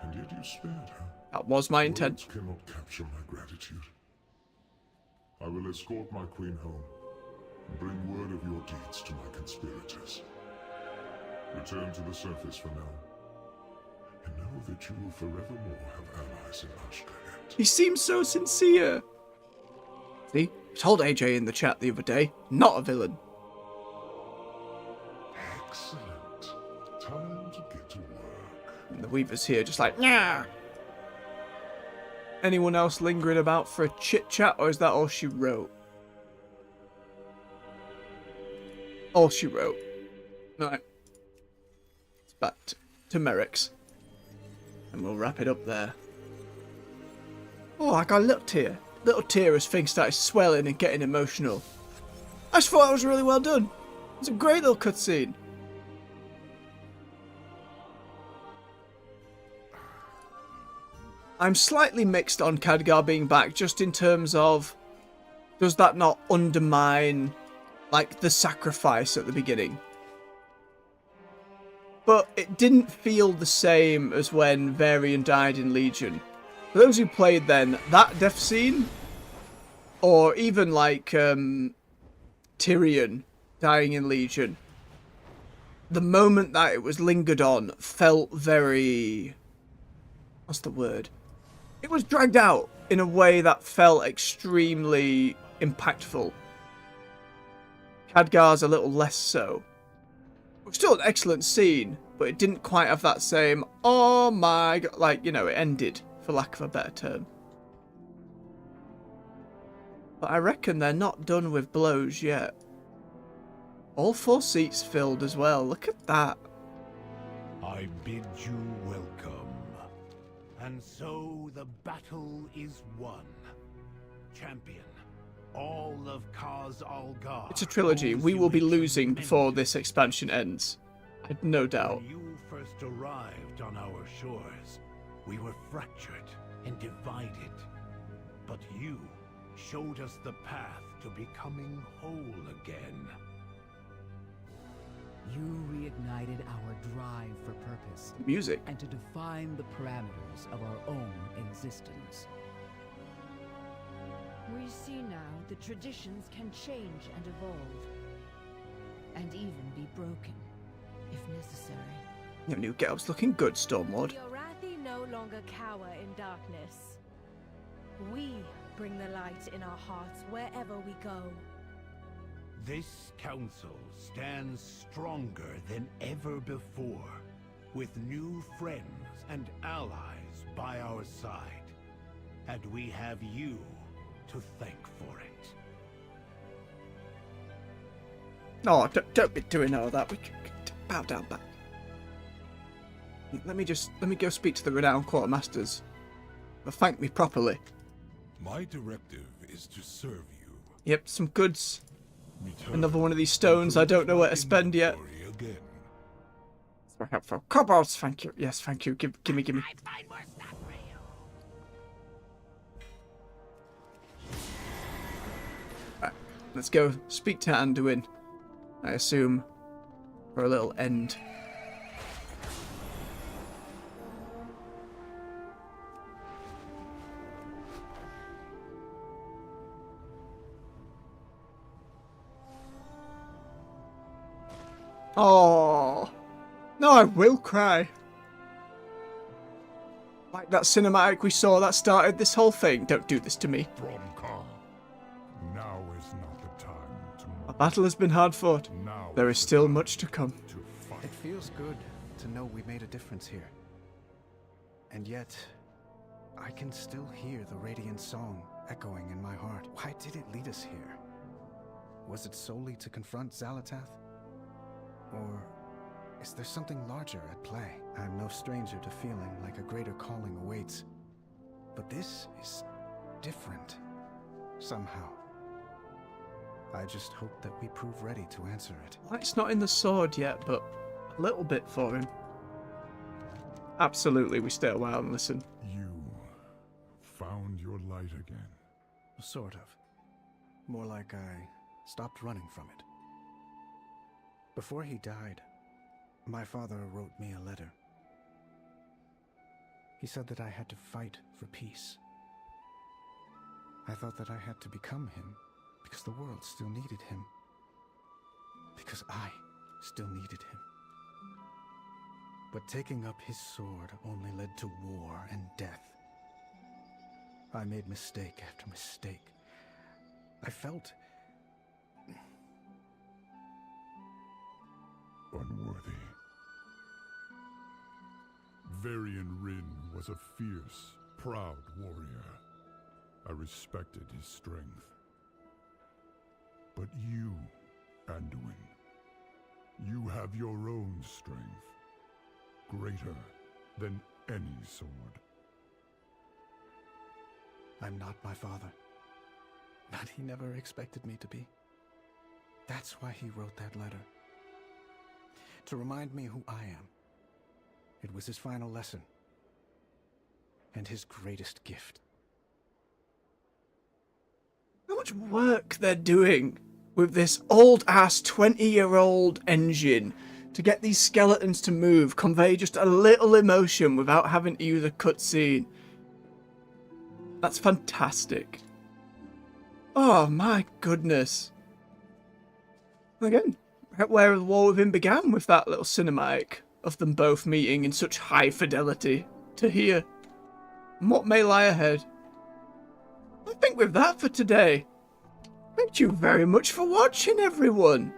And yet you spared her. That was my intent. Words cannot capture my gratitude. I will escort my queen home and bring word of your deeds to my conspirators. Return to the surface for now, and know that you will forevermore have allies in Ashkahet. He seems so sincere. See, I told AJ in the chat the other day, not a villain. Excellent. Time to get to work. And the Weaver's here just like, nah. Anyone else lingering about for a chit-chat, or is that all she wrote? All she wrote. Alright. It's back to Merrick's. And we'll wrap it up there. Oh, I got a little tear. Little tear as things started swelling and getting emotional. I just thought it was really well done. It was a great little cutscene. I'm slightly mixed on Khadgar being back, just in terms of, does that not undermine, like, the sacrifice at the beginning? But it didn't feel the same as when Varian died in Legion. For those who played then, that death scene, or even like Tyrion dying in Legion, the moment that it was lingered on felt very... what's the word? It was dragged out in a way that felt extremely impactful. Khadgar's a little less so. It was still an excellent scene, but it didn't quite have that same, oh my god, like, you know, it ended, for lack of a better term. But I reckon they're not done with blows yet. All 4 seats filled as well, look at that. I bid you welcome. And so the battle is won. Champion, all of Kaz Algar. It's a trilogy. We will be losing before this expansion ends. I had no doubt. When you first arrived on our shores, we were fractured and divided. But you showed us the path to becoming whole again. You reignited our drive for purpose. Music. And to define the parameters of our own existence. We see now that traditions can change and evolve. And even be broken, if necessary. Your new get-up's looking good, Stormlord. The Arathi no longer cower in darkness. We bring the light in our hearts wherever we go. This council stands stronger than ever before, with new friends and allies by our side. And we have you to thank for it. Oh, don't be doing all that. We can bow down back. Let me go speak to the renowned quartermasters. They'll thank me properly. My directive is to serve you. Yep, some goods. Another one of these stones I don't know where to spend yet. It's very helpful. Kobolds, thank you. Yes, thank you. Give me. Right, let's go speak to Anduin. I assume for a little end. Oh, No, I will cry. Like that cinematic we saw that started this whole thing. Don't do this to me. Now is not the time to. Our battle has been hard fought. There is still much to come. It feels good to know we made a difference here. And yet, I can still hear the Radiant song echoing in my heart. Why did it lead us here? Was it solely to confront Xalatath? Or is there something larger at play? I'm no stranger to feeling like a greater calling awaits. But this is different, somehow. I just hope that we prove ready to answer it. Light's not in the sword yet, but a little bit for him. Absolutely, we stay a while and listen. You found your light again. Sort of. More like I stopped running from it. Before he died, my father wrote me a letter. He said that I had to fight for peace. I thought that I had to become him because the world still needed him. Because I still needed him. But taking up his sword only led to war and death. I made mistake after mistake. I felt unworthy. Varian Rin was a fierce, proud warrior. I respected his strength. But you, Anduin, you have your own strength, greater than any sword. I'm not my father. But he never expected me to be. That's why he wrote that letter. To remind me who I am. It was his final lesson. And his greatest gift. How much work they're doing with this old-ass 20-year-old engine to get these skeletons to move, convey just a little emotion without having to use a cutscene. That's fantastic. Oh my goodness. Again, where the War Within began with that little cinematic of them both meeting in such high fidelity to here. And what may lie ahead. I think with that for today. Thank you very much for watching, everyone.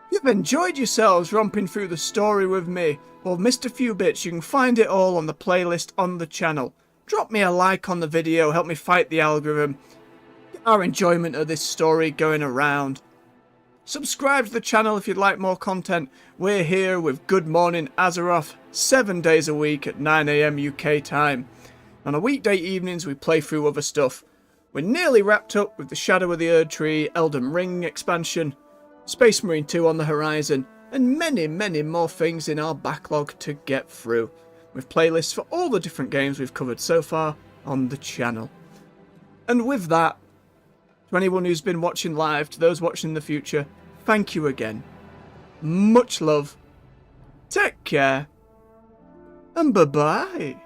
If you've enjoyed yourselves romping through the story with me, or missed a few bits, you can find it all on the playlist on the channel. Drop me a like on the video, help me fight the algorithm. Get our enjoyment of this story going around. Subscribe to the channel if you'd like more content. We're here with Good Morning Azeroth, 7 days a week at 9 AM UK time. On a weekday evenings we play through other stuff. We're nearly wrapped up with the Shadow of the Erdtree, Elden Ring expansion, Space Marine 2 on the horizon, and many, many more things in our backlog to get through, with playlists for all the different games we've covered so far on the channel. And with that, to anyone who's been watching live, to those watching in the future, thank you again. Much love, take care, and bye-bye.